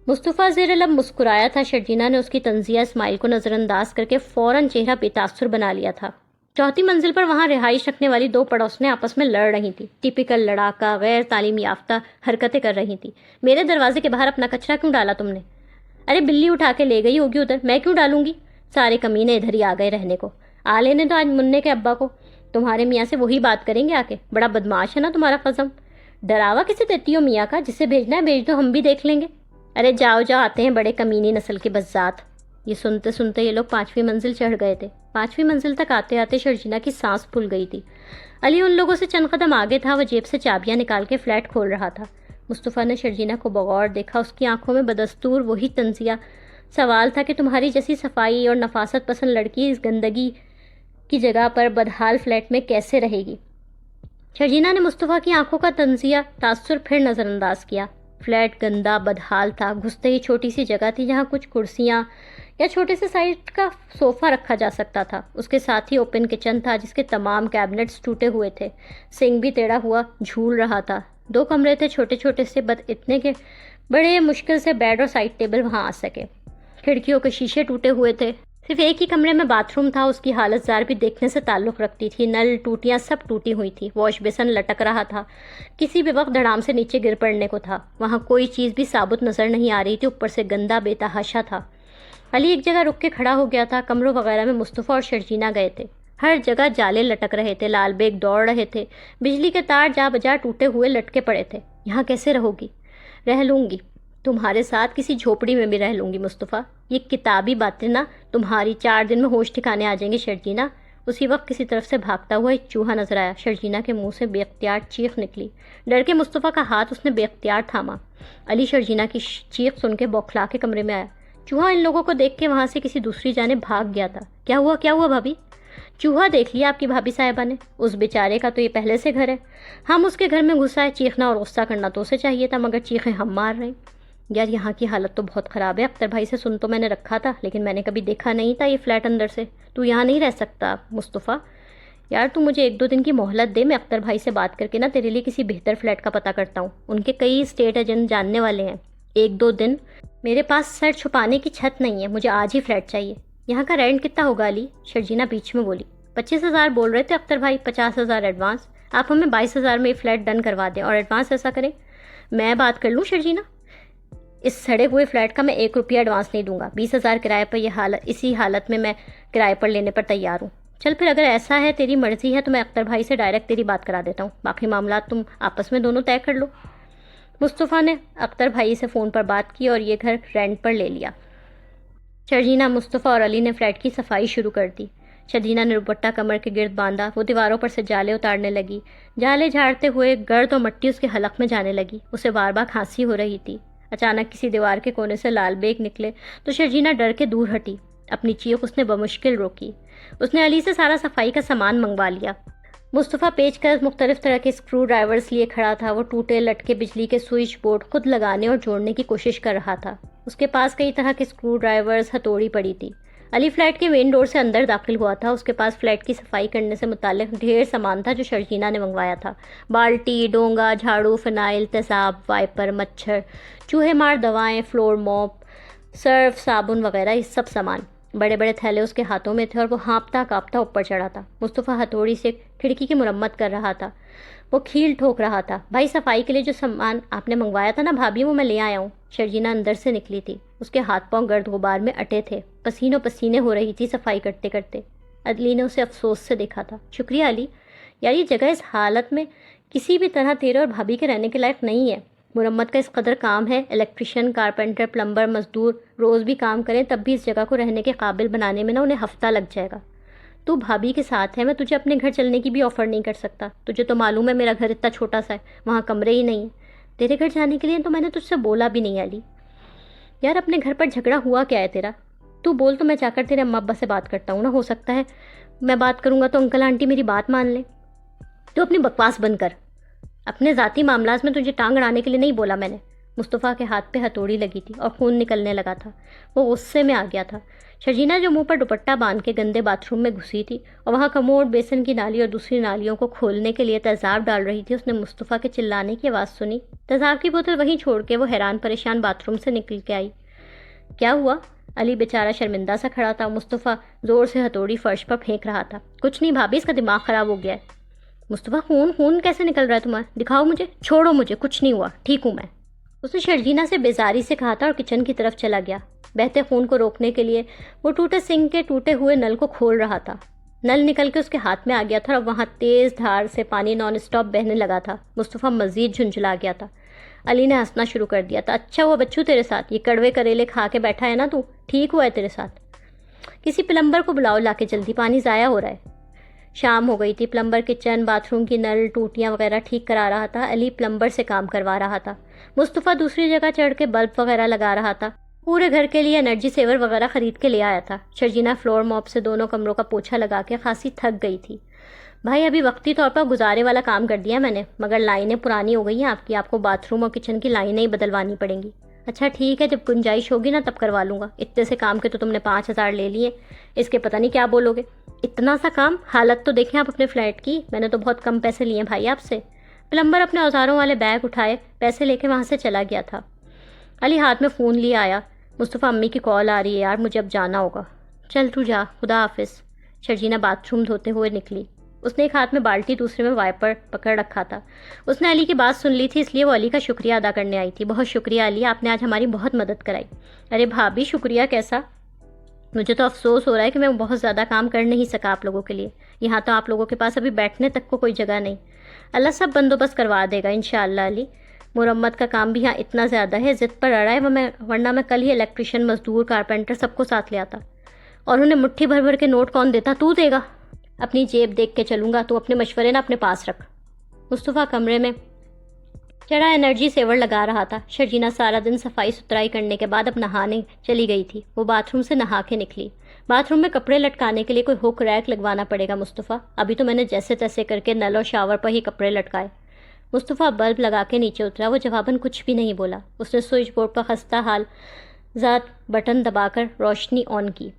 مصطفیٰ زیر لب مسکرایا تھا. شرجینہ نے اس کی طنزیہ اسمائل کو نظر انداز کر کے فوراً چہرہ بے تاثر بنا لیا تھا. 4تھی منزل پر وہاں رہائش رکھنے والی 2 پڑوسنیں آپس میں لڑ رہی تھیں. ٹیپیکل لڑاکا غیر تعلیم یافتہ حرکتیں کر رہی تھیں. میرے دروازے کے باہر اپنا کچرا کیوں ڈالا تم نے؟ ارے بلی اٹھا کے لے گئی ہوگی ادھر, میں کیوں ڈالوں گی؟ سارے کمینے ادھر ہی آ گئے رہنے کو. آ لینے تو آج منع کے ابا کو. تمہارے میاں سے وہی بات کریں گے آ کے. بڑا بدماش ہے نا تمہارا قزم. ڈراوا کسے دیتی ہو میاں کا؟ جسے بھیجنا ہے بھیج دو, ہم بھی دیکھ لیں گے. ارے جاؤ جاؤ، آتے ہیں بڑے کمینی نسل کے بزات۔ یہ سنتے سنتے یہ لوگ 5ویں منزل چڑھ گئے تھے۔ 5ویں منزل تک آتے آتے شرجینا کی سانس پھول گئی تھی۔ علی ان لوگوں سے چند قدم آگے تھا، وہ جیب سے چابیاں نکال کے فلیٹ کھول رہا تھا۔ مصطفیٰ نے شرجینا کو بغور دیکھا، اس کی آنکھوں میں بدستور وہی طنزیہ سوال تھا کہ تمہاری جیسی صفائی اور نفاست پسند لڑکی اس گندگی کی جگہ پر بدحال فلیٹ میں کیسے رہے گی؟ شرجینا نے مصطفیٰ کی آنکھوں کا طنزیہ تاثر پھر نظر انداز کیا۔ فلیٹ گندا بدحال تھا، گھستے ہی چھوٹی سی جگہ تھی جہاں کچھ کرسیاں یا چھوٹے سے سائز کا صوفہ رکھا جا سکتا تھا۔ اس کے ساتھ ہی اوپن کچن تھا جس کے تمام کیبنٹس ٹوٹے ہوئے تھے، سنک بھی ٹیڑھا ہوا جھول رہا تھا۔ 2 کمرے تھے چھوٹے چھوٹے سے، اتنے کے بڑے مشکل سے بیڈ اور سائڈ ٹیبل وہاں آ سکے۔ کھڑکیوں کے شیشے ٹوٹے ہوئے تھے۔ صرف ایک ہی کمرے میں باتھ روم تھا، اس کی حالت زار بھی دیکھنے سے تعلق رکھتی تھی۔ نل ٹوٹیاں سب ٹوٹی ہوئی تھی، واش بیسن لٹک رہا تھا، کسی بھی وقت دھڑام سے نیچے گر پڑنے کو تھا۔ وہاں کوئی چیز بھی ثابت نظر نہیں آ رہی تھی، اوپر سے گندا بے تحاشا تھا۔ علی ایک جگہ رک کے کھڑا ہو گیا تھا۔ کمروں وغیرہ میں مصطفیٰ اور شرجینا گئے تھے، ہر جگہ جالے لٹک رہے تھے، لال بیگ دوڑ رہے تھے، بجلی کے تار جا بجا ٹوٹے ہوئے لٹکے پڑے تھے۔ یہاں کیسے رہو گی؟ رہ لوں گی، تمہارے ساتھ کسی جھوپڑی میں بھی رہ لوں گی مصطفیٰ۔ یہ کتابی باتیں نا تمہاری 4 دن میں ہوش ٹھکانے آ جائیں گے شرجینا۔ اسی وقت کسی طرف سے بھاگتا ہوا ایک چوہا نظر آیا۔ شرجینا کے منہ سے بے اختیار چیخ نکلی۔ ڈر کے مصطفیٰ کا ہاتھ اس نے بے اختیار تھاما۔ علی شرجینا کی چیخ سن کے بوکھلا کے کمرے میں آیا۔ چوہا ان لوگوں کو دیکھ کے وہاں سے کسی دوسری جانب بھاگ گیا تھا۔ کیا ہوا بھابھی؟ چوہا دیکھ لیا آپ کی بھابھی صاحبہ نے؟ اس بیچارے کا تو یہ پہلے سے گھر ہے، ہم اس کے گھر میں گھسا ہے۔ چیخنا اور غصہ کرنا تو اسے چاہیے تھا، مگر چیخیں ہم مار رہے ہیں۔ یار یہاں کی حالت تو بہت خراب ہے، اختر بھائی سے سن تو میں نے رکھا تھا، لیکن میں نے کبھی دیکھا نہیں تھا یہ فلیٹ اندر سے۔ تو یہاں نہیں رہ سکتا مصطفیٰ؟ یار تو مجھے 1-2 دن کی مہلت دے، میں اختر بھائی سے بات کر کے نا تیرے لیے کسی بہتر فلیٹ کا پتہ کرتا ہوں، ان کے کئی اسٹیٹ ایجنٹ جاننے والے ہیں۔ 1-2 دن؟ میرے پاس سر چھپانے کی چھت نہیں ہے، مجھے آج ہی فلیٹ چاہیے۔ یہاں کا رینٹ کتنا ہوگا علی؟ شرجینا بیچ میں بولی۔ 25,000 بول رہے تھے اختر بھائی، 50,000 ایڈوانس۔ آپ ہمیں 22,000 میں یہ فلیٹ ڈن کروا دیں اور ایڈوانس ایسا کریں۔ میں بات کر لوں شرجینا؟ اس سڑے ہوئے فلیٹ کا میں 1 روپیہ ایڈوانس نہیں دوں گا۔ 20,000 کرائے پر اسی حالت میں کرائے پر لینے پر تیار ہوں۔ چل پھر اگر ایسا ہے تیری مرضی ہے تو میں اختر بھائی سے ڈائریکٹ تیری بات کرا دیتا ہوں، باقی معاملات تم آپس میں دونوں طے کر لو۔ مصطفیٰ نے اختر بھائی سے فون پر بات کی اور یہ گھر رینٹ پر لے لیا۔ شرجینا، مصطفیٰ اور علی نے فلیٹ کی صفائی شروع کر دی۔ شرجینا نے دوپٹہ کمر کے گرد باندھا، وہ دیواروں پر سے جالے اتارنے لگی۔ جالے جھاڑتے ہوئے گرد اور مٹی اس کے حلق میں جانے لگی۔ اسے بار بار کھانسی ہو رہی تھی۔ اچانک کسی دیوار کے کونے سے لال بیگ نکلے تو شرجینا ڈر کے دور ہٹی۔ اپنی چیخ اس نے بمشکل روکی۔ اس نے علی سے سارا صفائی کا سامان منگوا لیا۔ مصطفیٰ پیچ کس مختلف طرح کے اسکرو ڈرائیورز لیے کھڑا تھا۔ وہ ٹوٹے لٹکے بجلی کے سوئچ بورڈ خود لگانے اور جوڑنے کی کوشش کر رہا تھا۔ اس کے پاس کئی طرح کے اسکرو ڈرائیورز، ہتھوڑی پڑی تھی۔ علی فلیٹ کے مین ڈور سے اندر داخل ہوا تھا۔ اس کے پاس فلیٹ کی صفائی کرنے سے متعلق ڈھیر سامان تھا جو شرجینا نے منگوایا تھا۔ بالٹی، ڈونگا، جھاڑو، فنائل، تیزاب، وائپر، مچھر چوہے مار دوائیں، فلور موپ، سرف، صابن وغیرہ، یہ سب سامان۔ بڑے بڑے تھیلے اس کے ہاتھوں میں تھے اور وہ ہانپتا کانپتا اوپر چڑھا تھا۔ مصطفیٰ ہتھوڑی سے کھڑکی کی مرمت کر رہا تھا۔ وہ کھیل ٹھوک رہا تھا۔ بھائی صفائی کے لیے جو سامان آپ نے منگوایا تھا نا بھابھی، وہ میں لے آیا ہوں۔ شرجینا اندر سے نکلی تھی۔ اس کے ہاتھ پاؤں گرد غبار میں اٹے تھے، پسینوں پسینے ہو رہی تھی صفائی کرتے کرتے۔ علی نے اسے افسوس سے دیکھا تھا۔ شکریہ علی، یار یہ جگہ اس حالت میں کسی بھی طرح تیرے اور بھابھی کے رہنے کے لائق نہیں ہے۔ مرمت کا اس قدر کام ہے، الیکٹریشین، کارپینٹر، پلمبر، مزدور روز بھی کام کریں تب بھی اس جگہ کو رہنے کے قابل بنانے میں نا انہیں ہفتہ لگ جائے گا۔ تو بھابھی کے ساتھ ہے، میں تجھے اپنے گھر چلنے کی بھی آفر نہیں کر سکتا۔ تجھے تو معلوم ہے میرا گھر اتنا چھوٹا سا ہے، وہاں کمرے ہی نہیں ہیں۔ تیرے گھر جانے کے لیے تو میں نے تجھ سے بولا بھی نہیں علی۔ یار اپنے گھر پر جھگڑا ہوا کیا ہے تیرا؟ تو بول تو میں جا کر تیرے اماں ابا سے بات کرتا ہوں نا، ہو سکتا ہے میں بات کروں گا تو انکل آنٹی میری بات مان لیں۔ تو اپنی بکواس بند کر، اپنے ذاتی معاملات میں تجھے ٹانگ اڑانے کے لیے نہیں بولا میں نے۔ مصطفیٰ کے ہاتھ پہ ہتھوڑی لگی تھی اور خون نکلنے لگا تھا۔ وہ غصے میں آ گیا تھا۔ شرجینا جو منہ پر دوپٹہ باندھ کے گندے باتھ روم میں گھسی تھی اور وہاں کموڈ، بیسن کی نالی اور دوسری نالیوں کو کھولنے کے لیے تیزاب ڈال رہی تھی، اس نے مصطفیٰ کے چلانے کی آواز سنی۔ تیزاب کی بوتل وہیں چھوڑ کے وہ حیران پریشان باتھ روم سے نکل کے آئی۔ کیا ہوا؟ علی بیچارہ شرمندہ سا کھڑا تھا۔ مصطفیٰ زور سے ہتھوڑی فرش پر پھینک رہا تھا۔ کچھ نہیں بھابھی، اس کا دماغ خراب ہو گیا ہے۔ مصطفیٰ خون کیسے نکل رہا ہے تمہارا؟ دکھاؤ مجھے۔ چھوڑو مجھے، کچھ نہیں ہوا، ٹھیک ہوں میں۔ اس نے شرجینا سے بیزاری سے کہا تھا اور کچن کی طرف چلا گیا۔ بہتے خون کو روکنے کے لیے وہ ٹوٹے سنک کے ٹوٹے ہوئے نل کو کھول رہا تھا۔ نل نکل کے اس کے ہاتھ میں آ گیا تھا اور وہاں تیز دھار سے پانی نان اسٹاپ بہنے لگا تھا۔ مصطفیٰ مزید جھنجھلا گیا تھا۔ علی نے ہنسنا شروع کر دیا تھا. اچھا ہوا بچو تیرے ساتھ, یہ کڑوے کریلے کھا کے بیٹھا ہے نا تو, ٹھیک ہوا ہے تیرے ساتھ. کسی پلمبر کو بلاؤ لا کے جلدی, پانی ضائع ہو رہا ہے. شام ہو گئی تھی. پلمبر کچن باتھ روم کی نل ٹوٹیاں وغیرہ ٹھیک کرا رہا تھا. علی پلمبر سے کام کروا رہا تھا. مصطفیٰ دوسری جگہ چڑھ کے بلب وغیرہ لگا رہا تھا. پورے گھر کے لیے انرجی سیور وغیرہ خرید کے لے آیا تھا. شرجینا فلور موپ سے دونوں کمروں کا پوچھا لگا کے خاصی تھک گئی تھی. بھائی ابھی وقتی طور پر گزارے والا کام کر دیا میں نے, مگر لائنیں پرانی ہو گئی ہیں آپ کی, آپ کو باتھ روم اور کچن کی لائنیں ہی بدلوانی پڑیں گی. اچھا ٹھیک ہے, جب گنجائش ہوگی نا تب کروا لوں گا. اتنے سے کام کے تو تم نے 5,000 لے لیے, اس کے پتہ نہیں کیا بولو گے. اتنا سا کام, حالت تو دیکھیں آپ اپنے فلیٹ کی, میں نے تو بہت کم پیسے لیے بھائی آپ سے. پلمبر اپنے اوزاروں والے بیگ اٹھائے, پیسے لے کے وہاں سے چلا گیا تھا. علی ہاتھ میں فون لے آیا. مصطفیٰ امی کی کال آ رہی ہے یار, مجھے اب جانا ہوگا. چل تو جا, خدا حافظ. شرجینا باتھ روم دھوتے ہوئے نکلی. اس نے ایک ہاتھ میں بالٹی دوسرے میں وائپر پکڑ رکھا تھا. اس نے علی کی بات سن لی تھی, اس لیے وہ علی کا شکریہ ادا کرنے آئی تھی. بہت شکریہ علی, آپ نے آج ہماری بہت مدد کرائی. ارے بھابھی شکریہ کیسا, مجھے تو افسوس ہو رہا ہے کہ میں بہت زیادہ کام کر نہیں سکا آپ لوگوں کے لیے. یہاں تو آپ لوگوں کے پاس ابھی بیٹھنے تک کو کوئی جگہ نہیں. اللہ سب بندوبست کروا دے گا انشاءاللہ. علی مرمت کا کام بھی یہاں اتنا زیادہ ہے, ضد پر اڑا ہے ورنہ میں کل ہی الیکٹریشین مزدور کارپینٹر سب کو ساتھ لے آتا, اور انہیں مٹھی بھر بھر کے نوٹ کون دیتا, تو دے گا. اپنی جیب دیکھ کے چلوں گا, تو اپنے مشورے نہ اپنے پاس رکھ. مصطفیٰ کمرے میں چڑھا انرجی سیور لگا رہا تھا. شرجینا سارا دن صفائی ستھرائی کرنے کے بعد اب نہانے چلی گئی تھی. وہ باتھ روم سے نہا کے نکلی. باتھ روم میں کپڑے لٹکانے کے لیے کوئی ہک ریک لگوانا پڑے گا مصطفیٰ, ابھی تو میں نے جیسے تیسے کر کے نل اور شاور پر ہی کپڑے لٹکائے. مصطفیٰ بلب لگا کے نیچے اترا. وہ جواباً کچھ بھی نہیں بولا. اس نے سوئچ بورڈ پر خستہ حال ذات بٹن دبا کر روشنی آن کی.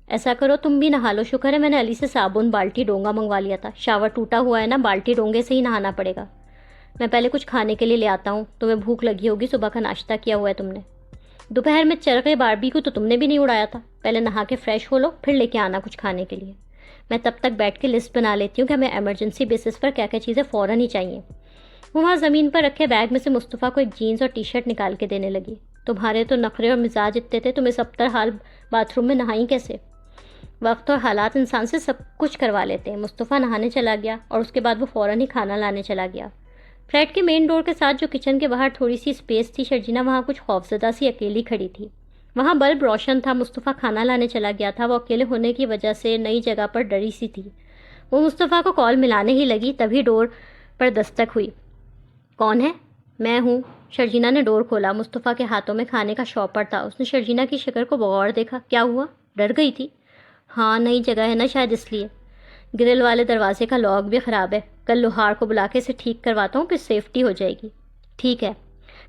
ایسا کرو تم بھی نہا لو, شکر ہے میں نے علی سے صابن بالٹی ڈونگا منگوا لیا تھا. شاور ٹوٹا ہوا ہے نا, بالٹی ڈونگے سے ہی نہانا پڑے گا. میں پہلے کچھ کھانے کے لیے لے آتا ہوں, تمہیں بھوک لگی ہوگی, صبح کا ناشتہ کیا ہوا ہے تم نے. دوپہر میں چرخے باربی کو تو تم نے بھی نہیں اڑایا تھا. پہلے نہا کے فریش ہو لو, پھر لے کے آنا کچھ کھانے کے لیے. میں تب تک بیٹھ کے لسٹ بنا لیتی ہوں کہ ہمیں ایمرجنسی بیسس پر کیا کیا چیزیں فوراً ہی چاہیے. وہ وہاں زمین پر رکھے بیگ میں سے مصطفیٰ کو ایک جینس اور ٹی شرٹ نکال کے دینے لگی. تمہارے تو نخرے اور مزاج اتنے تھے, تمہیں سب تر حال باتھ روم میں نہائی کیسے. وقت اور حالات انسان سے سب کچھ کروا لیتے ہیں. مصطفیٰ نہانے چلا گیا اور اس کے بعد وہ فوراً ہی کھانا لانے چلا گیا. فلیٹ کے مین ڈور کے ساتھ جو کچن کے باہر تھوڑی سی اسپیس تھی, شرجینا وہاں کچھ خوفزدہ سی اکیلی کھڑی تھی. وہاں بلب روشن تھا. مصطفیٰ کھانا لانے چلا گیا تھا. وہ اکیلے ہونے کی وجہ سے نئی جگہ پر ڈری سی تھی. وہ مصطفیٰ کو کال ملانے ہی لگی, تبھی ڈور پر دستک ہوئی. کون ہے؟ میں ہوں. شرجینا نے ڈور کھولا. مصطفیٰ کے ہاتھوں میں کھانے کا شاپر تھا. اس نے شرجینا کی شکل کو بغور دیکھا. کیا ہوا, ڈر گئی تھی؟ ہاں نئی جگہ ہے نا شاید اس لیے. گرل والے دروازے کا لاک بھی خراب ہے, کل لوہار کو بلا کے اسے ٹھیک کرواتا ہوں, پھر سیفٹی ہو جائے گی. ٹھیک ہے,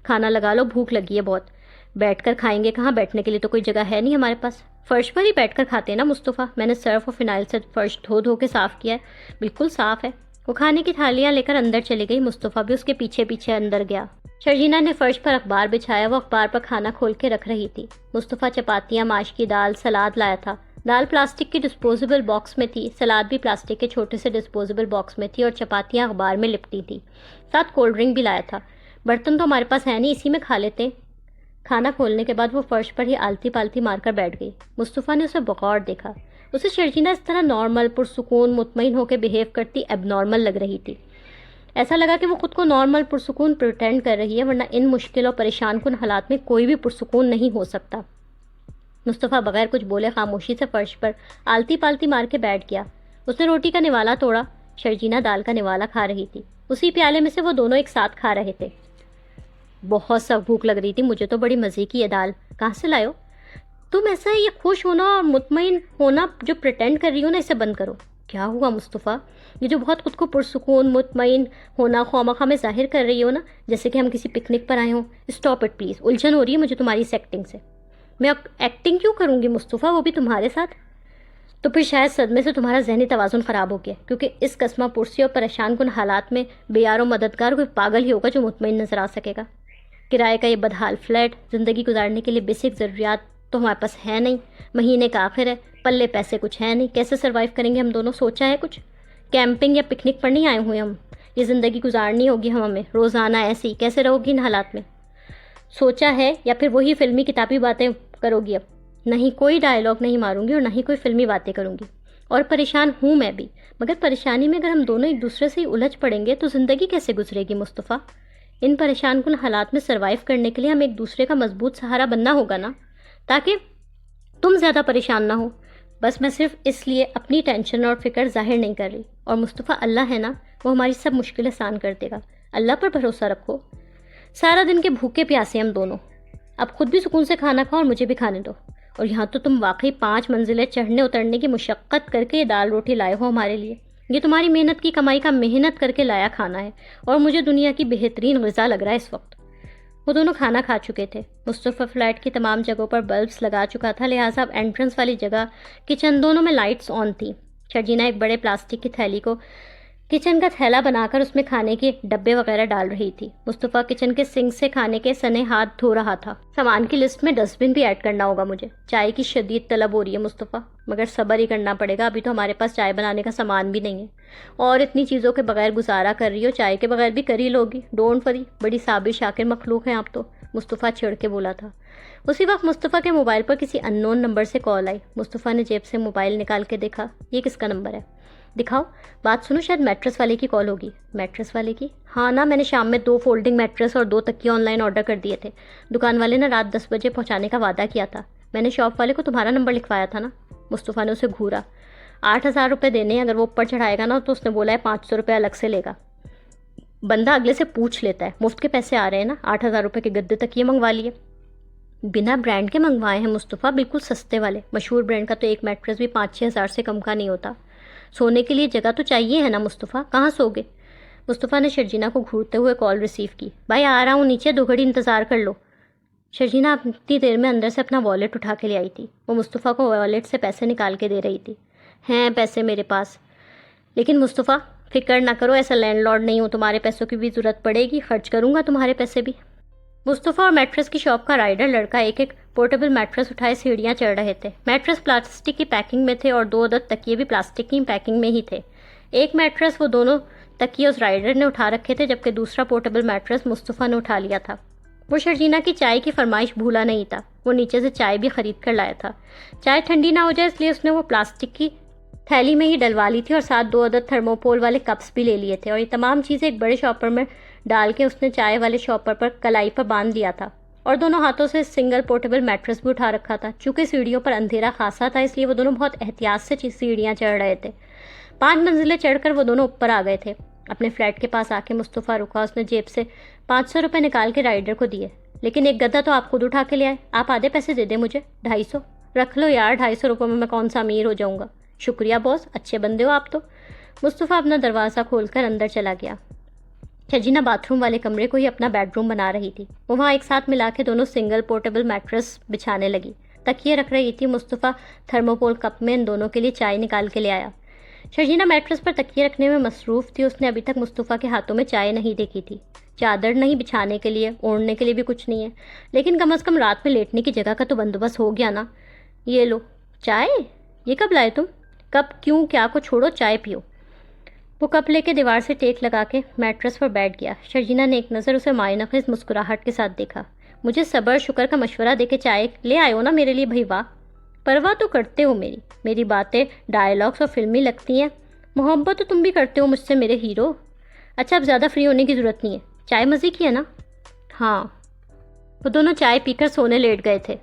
کھانا لگا لو, بھوک لگی ہے بہت. بیٹھ کر کھائیں گے کہاں, بیٹھنے کے لیے تو کوئی جگہ ہے نہیں ہمارے پاس. فرش پر ہی بیٹھ کر کھاتے ہیں نا مصطفیٰ, میں نے سرف اور فنائل سے فرش دھو کے صاف کیا ہے, بالکل صاف ہے. وہ کھانے کی تھالیاں لے کر اندر چلی گئی. مصطفیٰ بھی اس کے پیچھے پیچھے اندر گیا. شرجینا نے فرش پر اخبار بچھایا. وہ اخبار پر کھانا کھول کے رکھ رہی تھی. مصطفیٰ چپاتیاں, ماش کی دال, سلاد لایا تھا. دال پلاسٹک کی ڈسپوزیبل باکس میں تھی, سلاد بھی پلاسٹک کے چھوٹے سے ڈسپوزیبل باکس میں تھی, اور چپاتیاں اخبار میں لپٹی تھی. ساتھ کولڈ ڈرنک بھی لایا تھا. برتن تو ہمارے پاس ہے نہیں, اسی میں کھا لیتے. کھانا کھولنے کے بعد وہ فرش پر ہی آلتی پالتی مار کر بیٹھ گئی. مصطفیٰ نے اسے بغور دیکھا. اسے شرجینا اس طرح نارمل, پرسکون, مطمئن ہو کے بیہیو کرتی اب نارمل لگ رہی تھی. ایسا لگا کہ وہ خود کو نارمل پرسکون پریٹینڈ کر رہی ہے, ورنہ ان مشکل اور پریشان کن حالات میں کوئی بھی پرسکون نہیں ہو سکتا. مصطفیٰ بغیر کچھ بولے خاموشی سے فرش پر آلتی پالتی مار کے بیٹھ گیا. اس نے روٹی کا نوالا توڑا. شرجینا دال کا نوالا کھا رہی تھی. اسی پیالے میں سے وہ دونوں ایک ساتھ کھا رہے تھے. بہت سخت بھوک لگ رہی تھی مجھے تو, بڑی مزے کی ہے دال. کہاں سے لائے ہو تم؟ ایسا ہے یہ خوش ہونا اور مطمئن ہونا جو پریٹینڈ کر رہی ہو نا, اسے بند کرو. کیا ہوا مصطفیٰ؟ یہ جو بہت خود کو پرسکون, مطمئن ہونا خواہ میں ظاہر کر رہی ہو نا, جیسے کہ ہم کسی پکنک پر آئے ہوں. اسٹاپ اٹ پلیز, الجھن ہو رہی ہے مجھے تمہاری اس ایکٹنگ سے. میں ایکٹنگ کیوں کروں گی مصطفیٰ, وہ بھی تمہارے ساتھ؟ تو پھر شاید صدمے سے تمہارا ذہنی توازن خراب ہو گیا, کیونکہ اس قسمہ پرسی اور پریشان کن حالات میں بے یار و مددگار کوئی پاگل ہی ہوگا جو مطمئن نظر آ سکے گا. کرائے کا یہ بدحال فلیٹ, زندگی گزارنے کے لیے بیسک ضروریات تو ہمارے پاس ہے نہیں, مہینے کا آخر ہے, پلے پیسے کچھ ہے نہیں, کیسے سروائیو کریں گے ہم دونوں؟ سوچا ہے کچھ؟ کیمپنگ یا پکنک پر نہیں آئے ہوئے ہم, یہ زندگی گزارنی ہوگی ہمیں روزانہ ایسی. کیسے رہو گی ان حالات میں؟ سوچا ہے یا پھر وہی فلمی کتابی باتیں کرو گی؟ اب نہیں, کوئی ڈائلاگ نہیں ماروں گی اور نہ ہی کوئی فلمی باتیں کروں گی. اور پریشان ہوں میں بھی, مگر پریشانی میں اگر ہم دونوں ایک دوسرے سے ہی الجھ پڑیں گے تو زندگی کیسے گزرے گی مصطفیٰ؟ ان پریشان کن حالات میں سروائیو کرنے کے لیے ہم ایک دوسرے کا مضبوط سہارا بننا ہوگا نا، تاکہ تم زیادہ پریشان نہ ہو۔ بس میں صرف اس لیے اپنی ٹینشن اور فکر ظاہر نہیں کر رہی، اور مصطفیٰ اللہ ہے نا، وہ ہماری سب مشکلیں آسان کر دے گا۔ اللہ پر بھروسہ رکھو۔ سارا دن کے بھوکے پیاسے ہم دونوں، اب خود بھی سکون سے کھانا کھاؤ اور مجھے بھی کھانے دو۔ اور یہاں تو تم واقعی 5 منزلیں چڑھنے اترنے کی مشقت کر کے یہ دال روٹی لائے ہو ہمارے لیے۔ یہ تمہاری محنت کی کمائی کا محنت کر کے لایا کھانا ہے، اور مجھے دنیا کی بہترین غذا لگ رہا ہے اس وقت۔ وہ دونوں کھانا کھا چکے تھے۔ مصطفیٰ فلیٹ کی تمام جگہوں پر بلبس لگا چکا تھا، لہٰذا اب انٹرنس والی جگہ، کچن، دونوں میں لائٹس آن تھیں۔ شرجینا ایک بڑے پلاسٹک کی تھیلی کو کچن کا تھیلا بنا کر اس میں کھانے کے ڈبے وغیرہ ڈال رہی تھی۔ مصطفیٰ کچن کے سنک سے کھانے کے سنے ہاتھ دھو رہا تھا۔ سامان کی لسٹ میں ڈسٹ بن بھی ایڈ کرنا ہوگا مجھے۔ چائے کی شدید طلب ہو رہی ہے مصطفیٰ، مگر صبر ہی کرنا پڑے گا، ابھی تو ہمارے پاس چائے بنانے کا سامان بھی نہیں ہے، اور اتنی چیزوں کے بغیر گزارا کر رہی ہو، چائے کے بغیر بھی کر ہی لوگی۔ ڈونٹ وری، بڑی صابر شاکر مخلوق ہیں آپ تو، مصطفیٰ چھڑ کے بولا تھا۔ اسی وقت مصطفیٰ کے موبائل پر کسی ان نون نمبر سے کال آئی۔ مصطفیٰ نے جیب سے موبائل نکال کے دیکھا، یہ کس کا نمبر ہے؟ دکھاؤ، بات سنو، شاید میٹرس والے کی کال ہوگی۔ میٹرس والے کی؟ ہاں نا، میں نے شام میں 2 فولڈنگ میٹرس اور 2 تکیے آن لائن آرڈر کر دیے تھے۔ دکان والے نے رات 10 بجے پہنچانے کا وعدہ کیا تھا۔ میں نے شاپ والے کو تمہارا نمبر لکھوایا تھا نا۔ مصطفیٰ نے اسے گھورا۔ 8,000 روپے دینے ہیں، اگر وہ اوپر چڑھائے گا نا تو اس نے بولا ہے 500 روپے الگ سے لے گا۔ بندہ اگلے سے پوچھ لیتا ہے، مفت کے پیسے آ رہے ہیں نا، 8,000 روپے کے گدے تکیے منگوا لیے۔ بنا برانڈ کے منگوائے ہیں مصطفیٰ، بالکل سستے والے۔ مشہور برانڈ کا تو ایک میٹرس بھی 5-6 ہزار سے کم کا نہیں ہوتا۔ سونے کے لیے جگہ تو چاہیے ہے نا مصطفیٰ، کہاں سوگے؟ مصطفیٰ نے شرجینا کو گھورتے ہوئے کال ریسیو کی۔ بھائی آ رہا ہوں نیچے، 2 گھڑی انتظار کر لو۔ شرجینا اتنی دیر میں اندر سے اپنا والیٹ اٹھا کے لے آئی تھی۔ وہ مصطفیٰ کو والیٹ سے پیسے نکال کے دے رہی تھی۔ ہیں پیسے میرے پاس، لیکن مصطفیٰ فکر نہ کرو، ایسا لینڈ لارڈ نہیں ہوں، تمہارے پیسوں کی بھی ضرورت پڑے گی، خرچ کروں گا تمہارے پیسے بھی۔ مصطفیٰ اور میٹرس کی شاپ کا رائڈر لڑکا ایک ایک پورٹیبل میٹرس اٹھائے سیڑھیاں چڑھ رہے تھے۔ میٹرس پلاسٹک کی پیکنگ میں تھے اور 2 عدد تکیے بھی پلاسٹک کی پیکنگ میں ہی تھے۔ ایک میٹرس وہ دونوں تکیے اس رائڈر نے اٹھا رکھے تھے، جبکہ دوسرا پورٹیبل میٹرس مصطفیٰ نے اٹھا لیا تھا۔ وہ شرجینا کی چائے کی فرمائش بھولا نہیں تھا، وہ نیچے سے چائے بھی خرید کر لایا تھا۔ چائے ٹھنڈی نہ ہو جائے اس لیے اس نے وہ پلاسٹک کی تھیلی میں ہی ڈلوا لی تھی، اور ساتھ 2 عدد تھرموپول والے کپس بھی لے لیے تھے، اور یہ تمام چیزیں ایک بڑے شاپر میں ڈال کے اس نے چائے والے شاپر پر کلائی پر باندھ دیا تھا، اور دونوں ہاتھوں سے سنگل پورٹیبل میٹرس بھی اٹھا رکھا تھا۔ چونکہ سیڑھیوں پر اندھیرا خاصا تھا، اس لیے وہ دونوں بہت احتیاط سے سیڑھیاں چڑھ رہے تھے۔ 5 منزلیں چڑھ کر وہ دونوں اوپر آ گئے تھے۔ اپنے فلیٹ کے پاس آ کے مصطفیٰ رکا، اس نے جیب سے 500 روپے نکال کے رائڈر کو دیے۔ لیکن ایک گدا تو آپ خود اٹھا کے لے آئے، آپ آدھے پیسے دے دیں مجھے، 250 رکھ لو یار، 250 روپے میں کون سا امیر ہو جاؤں گا۔ شکریہ باس، اچھے بندے ہو آپ تو۔ مصطفیٰ اپنا دروازہ کھول کر اندر چلا گیا۔ شرجینا باتھ روم والے کمرے کو ہی اپنا بیڈ روم بنا رہی تھی۔ وہ وہاں ایک ساتھ ملا کے دونوں سنگل پورٹیبل میٹرس بچھانے لگی، تکیے رکھ رہی تھی۔ مصطفیٰ تھرموپول کپ میں ان دونوں کے لیے چائے نکال کے لے آیا۔ شرجینا میٹرس پر تکیے رکھنے میں مصروف تھی، اس نے ابھی تک مصطفیٰ کے ہاتھوں میں چائے نہیں دیکھی تھی۔ چادر نہیں بچھانے کے لیے، اوڑھنے کے لیے بھی کچھ نہیں ہے، لیکن کم از کم رات میں لیٹنے کی جگہ کا تو بندوبست ہو گیا نا۔ یہ لو چائے، یہ کب لائے تم؟ کپ کیوں کیا کو چھوڑو، چائے پیو۔ وہ کپ لے کے دیوار سے ٹیک لگا کے میٹرس پر بیٹھ گیا۔ شرجینا نے ایک نظر اسے معنی خیز مسکراہٹ کے ساتھ دیکھا۔ مجھے صبر شکر کا مشورہ دے کے چائے لے آئے ہو نا میرے لیے، بھائی واہ، پرواہ تو کرتے ہو میری باتیں ڈائلاگس اور فلمی لگتی ہیں، محبت تو تم بھی کرتے ہو مجھ سے میرے ہیرو۔ اچھا اب زیادہ فری ہونے کی ضرورت نہیں ہے، چائے مزے کی ہے نا؟ ہاں۔ وہ دونوں چائے پی کر سونے لیٹ گئے تھے۔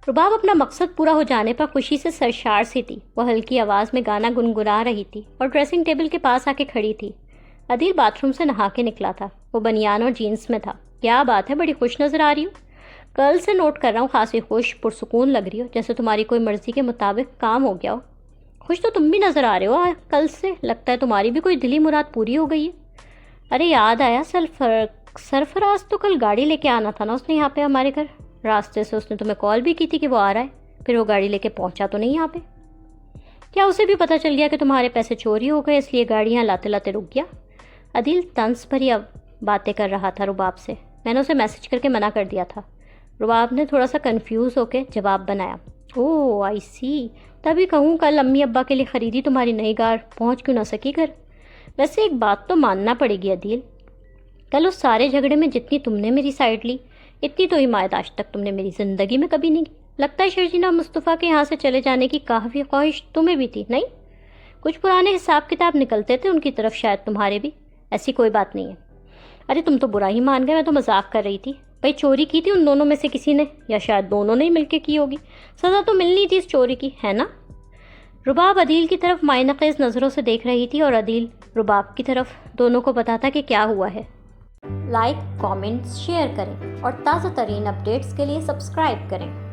رباب اپنا مقصد پورا ہو جانے پر خوشی سے سرشار سی تھی۔ وہ ہلکی آواز میں گانا گنگنا رہی تھی اور ڈریسنگ ٹیبل کے پاس آ کے کھڑی تھی۔ عدیل باتھ روم سے نہا کے نکلا تھا، وہ بنیان اور جینس میں تھا۔ کیا بات ہے، بڑی خوش نظر آ رہی ہو؟ کل سے نوٹ کر رہا ہوں، خاصی خوش پرسکون لگ رہی ہو، جیسے تمہاری کوئی مرضی کے مطابق کام ہو گیا ہو۔ خوش تو تم بھی نظر آ رہے ہو کل سے، لگتا ہے تمہاری بھی کوئی دلی مراد پوری ہو گئی ہے۔ ارے یاد آیا، سرفراز تو کل گاڑی لے کے آنا تھا نا اس نے یہاں پہ ہمارے گھر، راستے سے اس نے تمہیں کال بھی کی تھی کہ وہ آ رہا ہے، پھر وہ گاڑی لے کے پہنچا تو نہیں یہاں پہ؟ کیا اسے بھی پتہ چل گیا کہ تمہارے پیسے چوری ہو گئے، اس لیے گاڑیاں لاتے لاتے رک گیا؟ عدیل طنز بھری باتیں کر رہا تھا رباب سے، میں نے اسے میسج کر کے منع کر دیا تھا۔ رباب نے تھوڑا سا کنفیوز ہو کے جواب بنایا، اوہ آئی سی، تبھی کہوں کل امی ابا کے لیے خریدی تمہاری نئی کار، پہنچ کیوں نہ سکی گھر؟ ویسے ایک بات تو ماننا پڑے گی عدیل، کل اس سارے جھگڑے میں جتنی تم نے میری سائڈ لی، اتنی تو حمایت آج تک تم نے میری زندگی میں کبھی نہیں کی۔ لگتا ہے شرجینا مصطفیٰ کے یہاں سے چلے جانے کی کافی خواہش تمہیں بھی تھی، نہیں؟ کچھ پرانے حساب کتاب نکلتے تھے ان کی طرف، شاید تمہارے بھی۔ ایسی کوئی بات نہیں ہے۔ ارے تم تو برا ہی مان گئے، میں تو مذاق کر رہی تھی. بھائی چوری کی تھی ان دونوں میں سے کسی نے، یا شاید دونوں نے ہی مل کے کی ہوگی. سزا تو ملنی تھی اس چوری کی، ہے نا؟ رباب عدیل کی طرف معنی خیز نظروں سے دیکھ رہی تھی اور عدیل رباب کی طرف. دونوں کو پتا تھا کہ کیا ہوا ہے. لائک، کامنٹس، شیئر کریں اور تازہ ترین اپڈیٹس کے لیے سبسکرائب کریں.